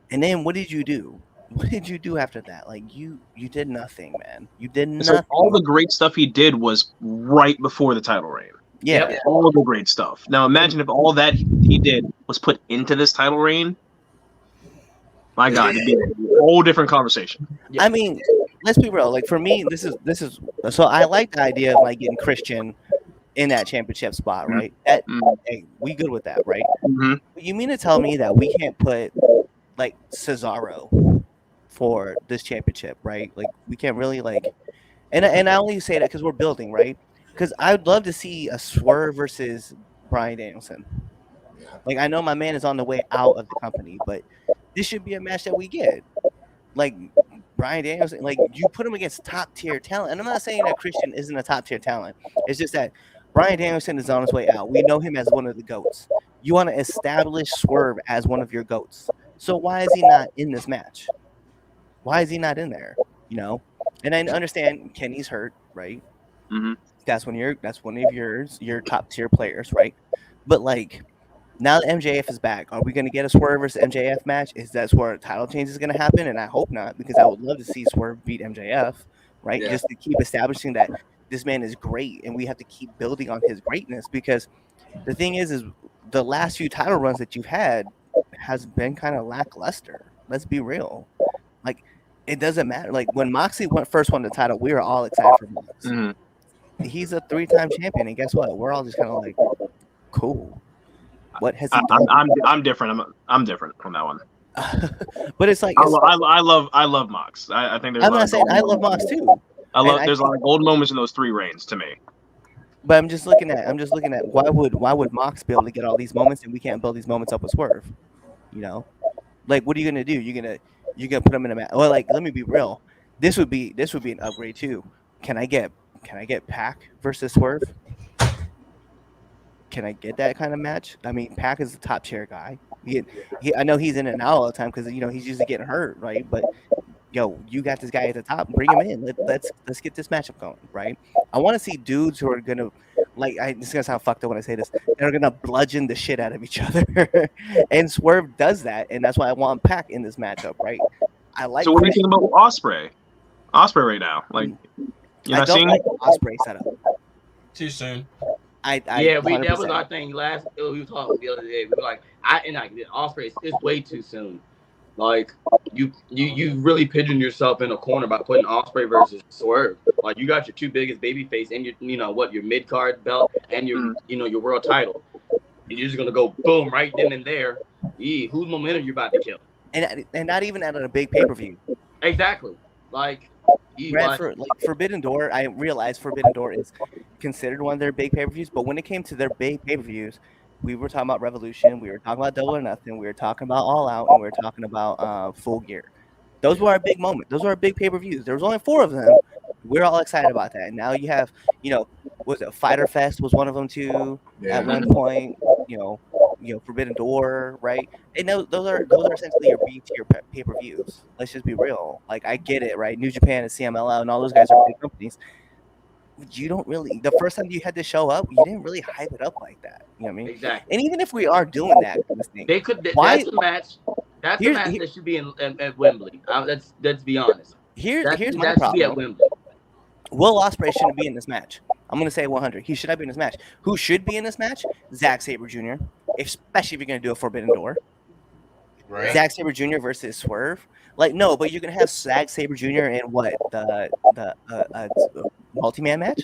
S5: And then what did you do? What did you do after that? Like you did nothing, man. You did nothing.
S1: So all the great stuff he did was right before the title reign.
S5: Yeah.
S1: Yep. All the great stuff. Now imagine if all that he did was put into this title reign. My God, it'd be a whole different conversation.
S5: I mean, let's be real. Like for me, this is so I like the idea of like getting Christian in that championship spot, right? That hey, we good with that, right?
S1: Mhm.
S5: But you mean to tell me that we can't put like Cesaro for this championship, right? Like we can't really like, and I only say that because we're building, right? Because I'd love to see a Swerve versus Bryan Danielson. Like I know my man is on the way out of the company, but this should be a match that we get. Like Bryan Danielson, like you put him against top tier talent, and I'm not saying that Christian isn't a top tier talent. It's just that Bryan Danielson is on his way out. We know him as one of the GOATs. You want to establish Swerve as one of your GOATs. So why is he not in this match? Why is he not in there? You know, and I understand Kenny's hurt, right?
S1: Mhm.
S5: That's one of your top tier players, right? But like now that MJF is back, are we going to get a Swerve versus MJF match? Is that where a title change is going to happen? And I hope not, because I would love to see Swerve beat MJF, right?
S7: Yeah.
S5: Just to keep establishing that this man is great, and we have to keep building on his greatness. Because the thing is the last few title runs that you've had has been kind of lackluster. Let's be real. Like it doesn't matter. Like when Moxley first won the title, we were all excited for Mox.
S1: Mhm.
S5: He's a 3-time champion, and guess what? We're all just kind of like, cool. What has he done?
S1: I'm different. I'm different from that one.
S5: But it's like
S1: I love Mox. I think there's.
S5: I'm not saying I love Mox too.
S1: There's a lot of gold moments in those 3 reigns to me.
S5: But I'm just looking at why would Mox be able to get all these moments and we can't build these moments up with Swerve? You know, like what are you gonna do? You're gonna put him in a match? Well, like let me be real. This would be an upgrade too. Can I get Pac versus Swerve? Can I get that kind of match? I mean, Pac is the top tier guy. I know he's in and out all the time because he's usually getting hurt, right? But yo, you got this guy at the top. Bring him in. Let's get this matchup going, right? I want to see dudes who are gonna this is gonna sound fucked up when I say this. They're gonna bludgeon the shit out of each other, and Swerve does that, and that's why I want Pac in this matchup, right? I like.
S1: So what do you think about Ospreay? Ospreay right now, like
S5: I don't like the Ospreay setup.
S6: Too soon.
S3: That was our thing we were talking the other day. We were like, Ospreay, it's way too soon. Like you really pigeon yourself in a corner by putting Ospreay versus Swerve. Like you got your 2 biggest babyface and your mid card belt and your your world title. And you're just gonna go boom right then and there. Whose momentum you about to kill?
S5: And not even at a big pay-per-view.
S3: Exactly. Like
S5: Forbidden Door, I realize Forbidden Door is considered one of their big pay-per-views, but when it came to their big pay-per-views, we were talking about Revolution, we were talking about Double or Nothing, we were talking about All Out, and we were talking about Full Gear. Those were our big moments. Those were our big pay-per-views. There was only 4 of them. We're all excited about that. And now you have, was it Fighter Fest was one of them too at one point, Forbidden Door, right? And those are essentially your B-tier pay-per-views. Let's just be real. Like I get it, right? New Japan and CMLL and all those guys are big companies. You don't really. The first time you had to show up, you didn't really hype it up like that. You know what I mean?
S3: Exactly.
S5: And even if we are doing that,
S3: they could. That's the match. That's the match that should be at Wembley. Let's be honest.
S5: Here's my problem. Be at Wembley. Will Ospreay shouldn't be in this match. I'm gonna say 100. He should not be in this match. Who should be in this match? Zack Sabre Jr. Especially if you're gonna do a Forbidden Door. Right. Zack Sabre Jr. versus Swerve. Like no, but you're gonna have Zack Sabre Jr. in what the multi-man match.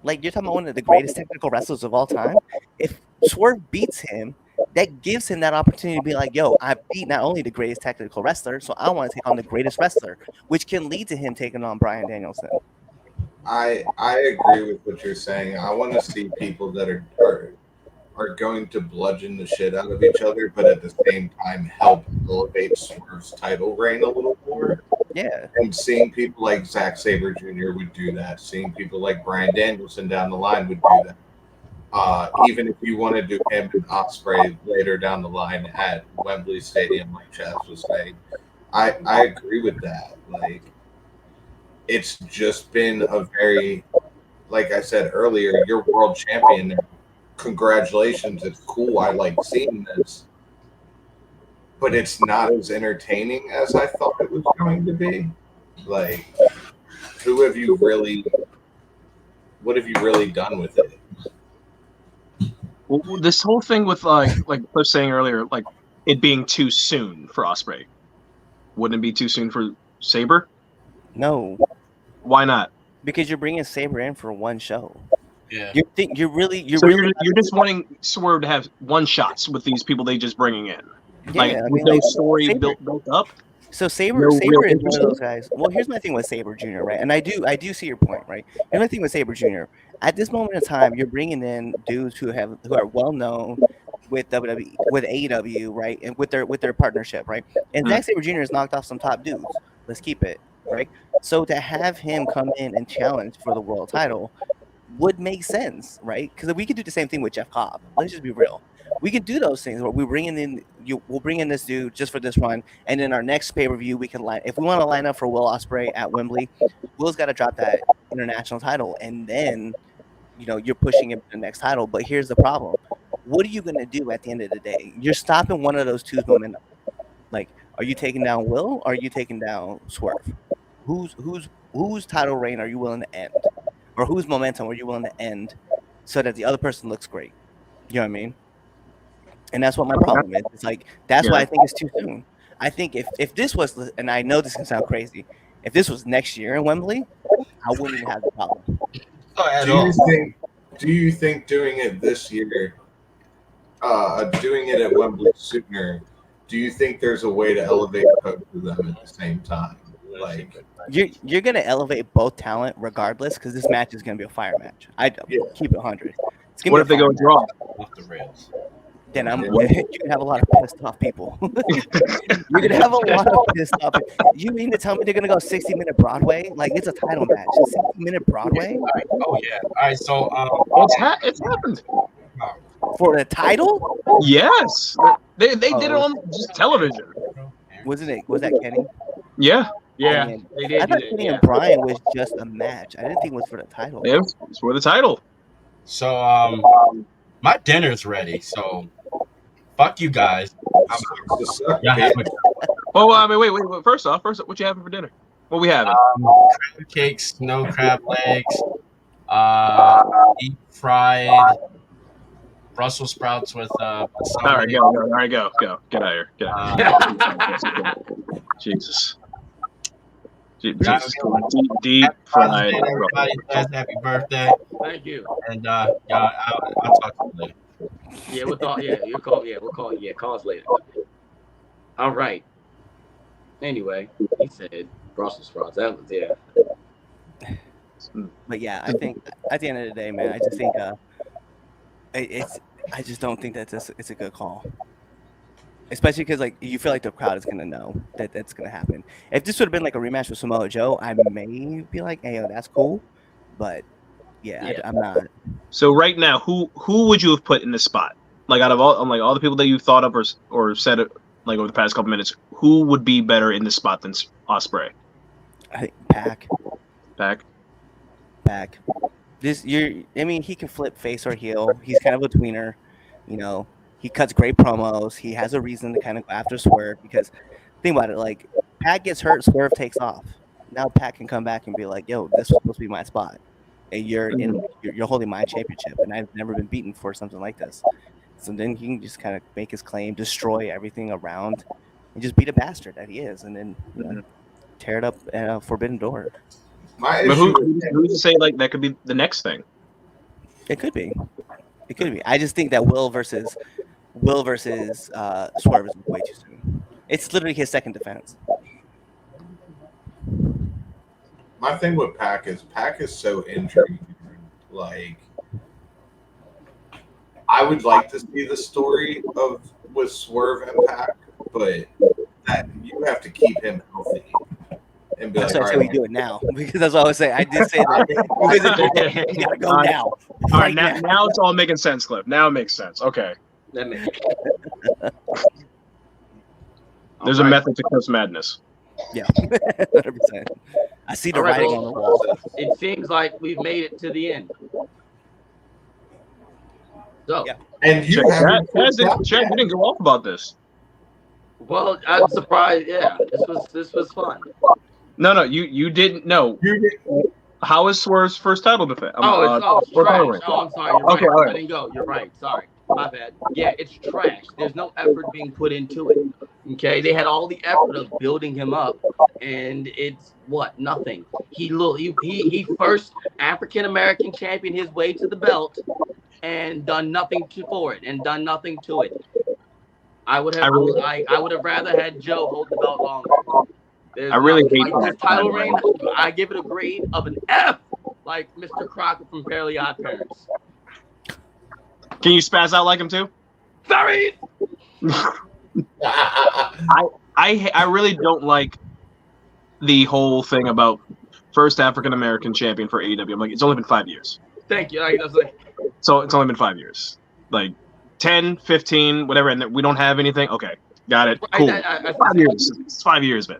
S5: Like you're talking about one of the greatest technical wrestlers of all time. If Swerve beats him, that gives him that opportunity to be like, yo, I beat not only the greatest technical wrestler, so I want to take on the greatest wrestler, which can lead to him taking on Bryan Danielson.
S7: I agree with what you're saying. I want to see people that are going to bludgeon the shit out of each other, but at the same time help elevate Swerve's title reign a little more.
S5: Yeah.
S7: And seeing people like Zack Sabre Jr. would do that. Seeing people like Bryan Danielson down the line would do that. Even if you want to do him and Ospreay later down the line at Wembley Stadium, like CHAZ was saying, I agree with that. Like, it's just been a very, like I said earlier, you're world champion. Congratulations, it's cool. I like seeing this, but it's not as entertaining as I thought it was going to be. Like, what have you really done with it?
S1: Well, this whole thing with like Cliff saying earlier, like it being too soon for Ospreay, wouldn't it be too soon for Sabre?
S5: No,
S1: Why not?
S5: because you're bringing Saber in for one show.
S6: Yeah.
S5: You're really
S1: You're just wanting Swerve to have one shots with these people they just bringing in. Like,
S5: I
S1: with
S5: mean,
S1: no
S5: like,
S1: story
S5: Saber-
S1: built up.
S5: So Saber
S1: No real
S5: is one
S1: interest
S5: of
S1: in
S5: those guys. Well, here's my thing with Saber Jr., right? And I do see your point, right? Here's my thing with Saber Jr. At this moment in time, you're bringing in dudes who are well known with WWE, with AEW, right, and with their partnership, right? And Zack Saber Jr. has knocked off some top dudes. Let's keep it, right? So to have him come in and challenge for the world title would make sense, right? Because we could do the same thing with Jeff Cobb. Let's just be real. We could do those things where we'll bring in this dude just for this run, and then our next pay-per-view we can line. If we want to line up for Will Ospreay at Wembley, Will's got to drop that international title, and then you're pushing him to the next title. But here's the problem: what are you gonna do at the end of the day? You're stopping one of those two's momentum. Like, are you taking down Will, or are you taking down Swerve? Whose title reign are you willing to end, or whose momentum are you willing to end, so that the other person looks great? You know what I mean? And that's what my problem is. It's like, that's why I think it's too soon. I think if this was, and I know this can sound crazy, if this was next year in Wembley, I wouldn't even have the problem.
S7: Do you think doing it this year, doing it at Wembley sooner, do you think there's a way to elevate both of them at the same time? Like,
S5: you're gonna elevate both talent regardless, because this match is gonna be a fire match. I keep it 100. It's gonna
S1: What if they go draw?
S6: Off the rails.
S5: Then you're gonna have a lot of pissed off people. You're gonna have a lot of pissed off. You mean to tell me they're gonna go 60-minute Broadway? Like, it's a title match. 60-minute Broadway?
S6: Oh yeah. All right. So
S1: It's happened
S5: for the title?
S1: Yes, they did it on just television.
S5: Was that Kenny?
S1: Yeah.
S3: Yeah,
S5: Man,
S3: they did.
S5: I thought Kenny and Brian was just a match. I didn't think it was for the title.
S1: Yeah, it's for the title.
S6: So my dinner's ready. So fuck you guys. Y'all have a
S1: Oh, I mean, wait. First off, what you having for dinner? What we having?
S6: crab cakes, snow crab legs, deep fried Brussels sprouts with
S1: All right, go. All right, go. Get out of here. Get out. Jesus. Deep fried.
S6: Everybody says happy birthday.
S3: Thank you.
S6: And y'all, I'll talk to you later.
S3: Yeah, we'll talk. Yeah, you'll call. Yeah, we'll call. Yeah, call us later. All right. Anyway, he said Brussels sprouts. That was
S5: But yeah, I think at the end of the day, man, I just think I just don't think that it's a good call. Especially because, like, you feel like the crowd is gonna know that that's gonna happen. If this would have been like a rematch with Samoa Joe, I may be like, "Hey, that's cool," but yeah. I'm not.
S1: So right now, who would you have put in this spot? Like, out of all the people that you've thought of or said it like over the past couple minutes, who would be better in this spot than Ospreay?
S5: I think Pac. I mean, he can flip face or heel. He's kind of a tweener, He cuts great promos. He has a reason to kind of go after Swerve because, think about it, like, Pat gets hurt, Swerve takes off. Now Pat can come back and be like, "Yo, this was supposed to be my spot, and you're holding my championship, and I've never been beaten for something like this." So then he can just kind of make his claim, destroy everything around, and just beat a bastard that he is, and then tear it up at Forbidden Door.
S7: My
S1: But
S7: issue
S1: who's to say like that could be the next thing?
S5: It could be. I just think that Will versus Swerve is way too soon. It's literally his second defense.
S7: my thing with Pac is so intriguing. Like, I would like to see the story with Swerve and Pac, but that you have to keep him healthy. And be
S5: That's
S7: like,
S5: why I say we do it now, because that's what I was saying. I did say that. We gotta go now.
S1: All right, now it's all making sense, Cliff. Now it makes sense. Okay.
S3: That makes
S1: There's a method to Cliff's madness.
S5: Yeah, 100%. I see the writing on the wall.
S3: It seems like we've made it to the end. So,
S5: yeah.
S7: And you
S1: didn't go off about this.
S3: Well, I'm surprised. Yeah, this was fun.
S1: No, you didn't know. How is Swerve's first title defense?
S3: It's trash. Oh, I'm sorry. You're right.
S1: Okay, all right.
S3: I didn't go. You're right. Sorry. My bad. Yeah, it's trash. There's no effort being put into it. Okay, they had all the effort of building him up, and it's what nothing. He first African American champion his way to the belt, and done nothing for it, and done nothing to it. I would have rather had Joe hold the belt longer.
S1: I really hate
S3: this title reign. I give it a grade of an F, like Mr. Crockett from Fairly Odd Parents.
S1: Can you spaz out like him too?
S3: Sorry.
S1: I really don't like the whole thing about first African American champion for AEW. I'm like, it's only been 5 years.
S3: Thank you.
S1: So it's only been 5 years. Like 10, 15, whatever, and we don't have anything. Okay, got it. Cool. 5 years. It's 5 years, man.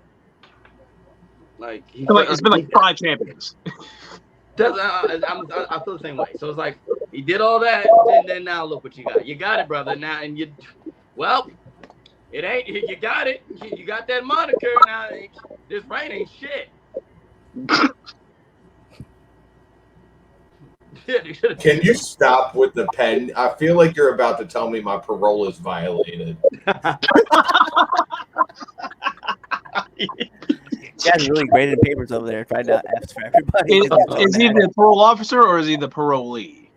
S3: Like
S1: it's been like 5 champions.
S3: I feel the same way. So it's like he did all that, and then now look what you got. You got it, brother. Now and you, well, it ain't. You got it. You got that moniker now. This reign ain't shit.
S7: Can you stop with the pen? I feel like you're about to tell me my parole is violated.
S5: You guys really graded papers over there trying to F's for everybody.
S1: Is he the parole officer or is he the parolee?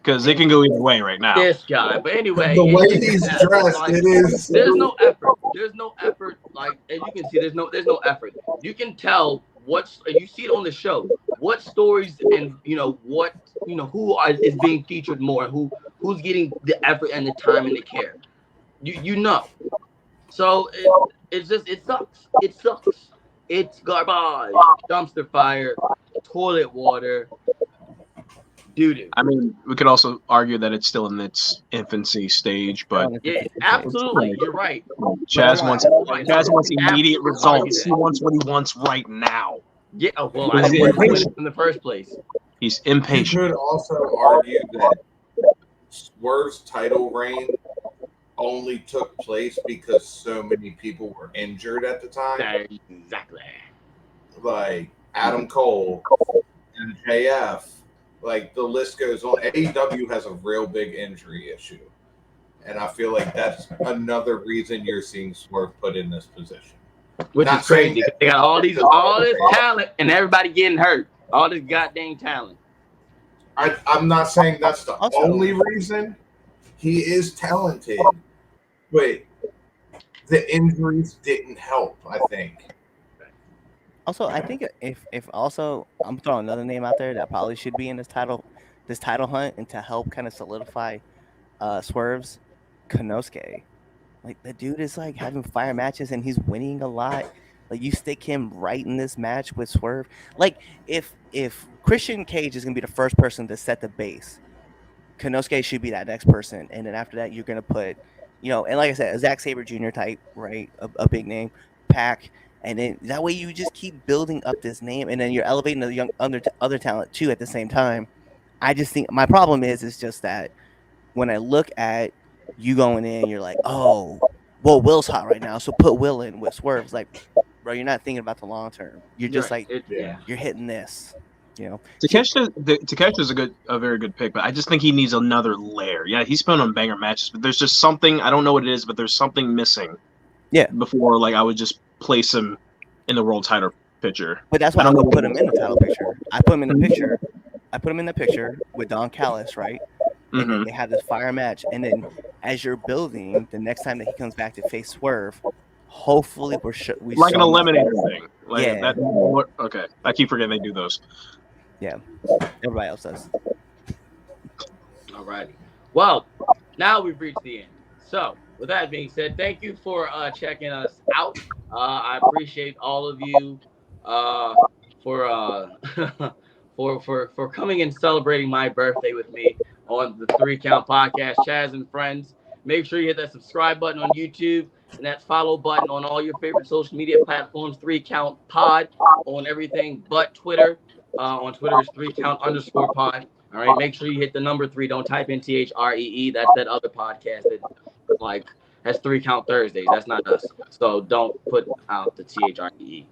S1: Because it can go either way right now.
S3: This guy. But anyway.
S7: The way he's dressed, like, it is.
S3: There's no effort. There's no effort. Like, as you can see, there's no effort. You can tell you see it on the show. What stories and who is being featured more, who's getting the effort and the time and the care. You know. So it sucks. It sucks. It's garbage, dumpster fire, toilet water, doo-doo.
S1: I mean, we could also argue that it's still in its infancy stage, but
S3: yeah, absolutely, you're right.
S1: CHAZ wants immediate results. He wants what he wants right now.
S3: Yeah, well, I didn't want to in the first place.
S1: He's impatient.
S7: You could also argue that Swerve's title reign only took place because so many people were injured at the time.
S3: Exactly.
S7: Like Adam Cole, MJF, like the list goes on. AEW has a real big injury issue. And I feel like that's another reason you're seeing Swerve put in this position.
S3: Which is crazy. They got all this talent and everybody getting hurt. All this goddamn talent.
S7: I'm not saying that's the only reason. He is talented. But the injuries didn't help, I think.
S5: Also, I think if also I'm throwing another name out there that probably should be in this title hunt and to help kind of solidify Swerve's Konosuke. Like the dude is like having fire matches and he's winning a lot. Like you stick him right in this match with Swerve. Like if Christian Cage is gonna be the first person to set the base, Konosuke should be that next person, and then after that you're gonna put, and like I said, a Zack Sabre Jr. type, right? A big name, Pac, and then that way you just keep building up this name, and then you're elevating the young other talent too at the same time. I just think my problem is just that when I look at you going in, you're like, oh, well, Will's hot right now, so put Will in with Swerve. It's like, bro, you're not thinking about the long term. You're just you're hitting this.
S1: Takeshi is a very good pick, but I just think he needs another layer. Yeah, he's been on banger matches, but there's just something, I don't know what it is, but there's something missing. Yeah. Before, like, I would just place him in the world title picture.
S5: But that's why I don't put him in the title picture. I put him in the picture. I put him in the picture with Don Callis, right? And then they have this fire match, and then as you're building, the next time that he comes back to face Swerve, hopefully we
S1: like an eliminator thing. Like okay, I keep forgetting they do those.
S5: Yeah, everybody else does.
S3: All right. Well, now we've reached the end. So, with that being said, thank you for checking us out. I appreciate all of you for coming and celebrating my birthday with me on the 3 Count Podcast, CHAZ and Friends. Make sure you hit that subscribe button on YouTube and that follow button on all your favorite social media platforms. 3 Count Pod on everything but Twitter. On Twitter is 3count_pod. All right. Make sure you hit the number 3. Don't type in THREE. That's that other podcast that has 3 Count Thursdays. That's not us. So don't put out the THREE.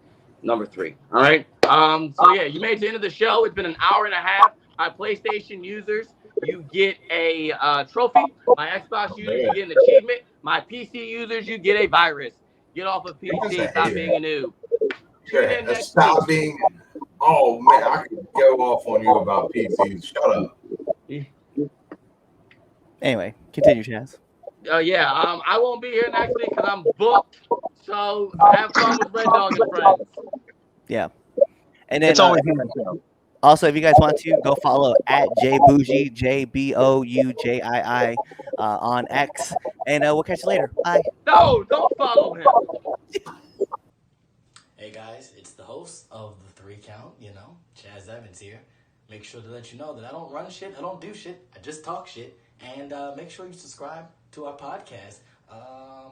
S3: Number 3. All right. So yeah, you made it to the end of the show. It's been an hour and a half. My PlayStation users, you get a trophy. My Xbox users, you get an achievement. My PC users, you get a virus. Get off of PC. Stop being a noob. Tune in next week.
S7: Stop being. Oh man, I could go off on you about PCs. Shut up.
S5: Anyway, continue, Chaz.
S3: Yeah, I won't be here next week because I'm booked. So have fun with Red Dog and Friends.
S5: Yeah. And then
S1: It's always a nice show.
S5: also, if you guys want to, go follow at JBoujii, JBoujii on X. And we'll catch you later. Bye.
S3: No, don't follow him.
S9: Hey guys, it's the host of the 3 Count, CHAZ Evans here. Make sure to let you know that I don't run shit, I don't do shit, I just talk shit. And make sure you subscribe to our podcast.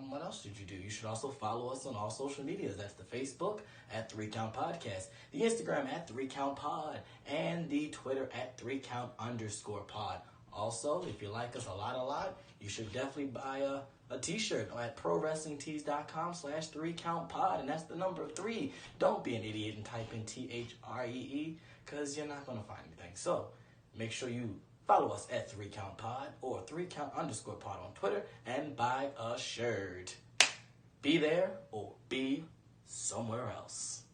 S9: What else did you do? You should also follow us on all social medias. That's the Facebook at 3 Count Podcast, the Instagram at 3 Count Pod, and the Twitter at 3Count_pod. Also, if you like us a lot, you should definitely buy a t-shirt at prowrestlingtees.com/3countpod, and that's the number 3. Don't be an idiot and type in THREE, because you're not going to find anything. So make sure you follow us at 3 Count Pod or 3Count_pod on Twitter and buy a shirt. Be there or be somewhere else.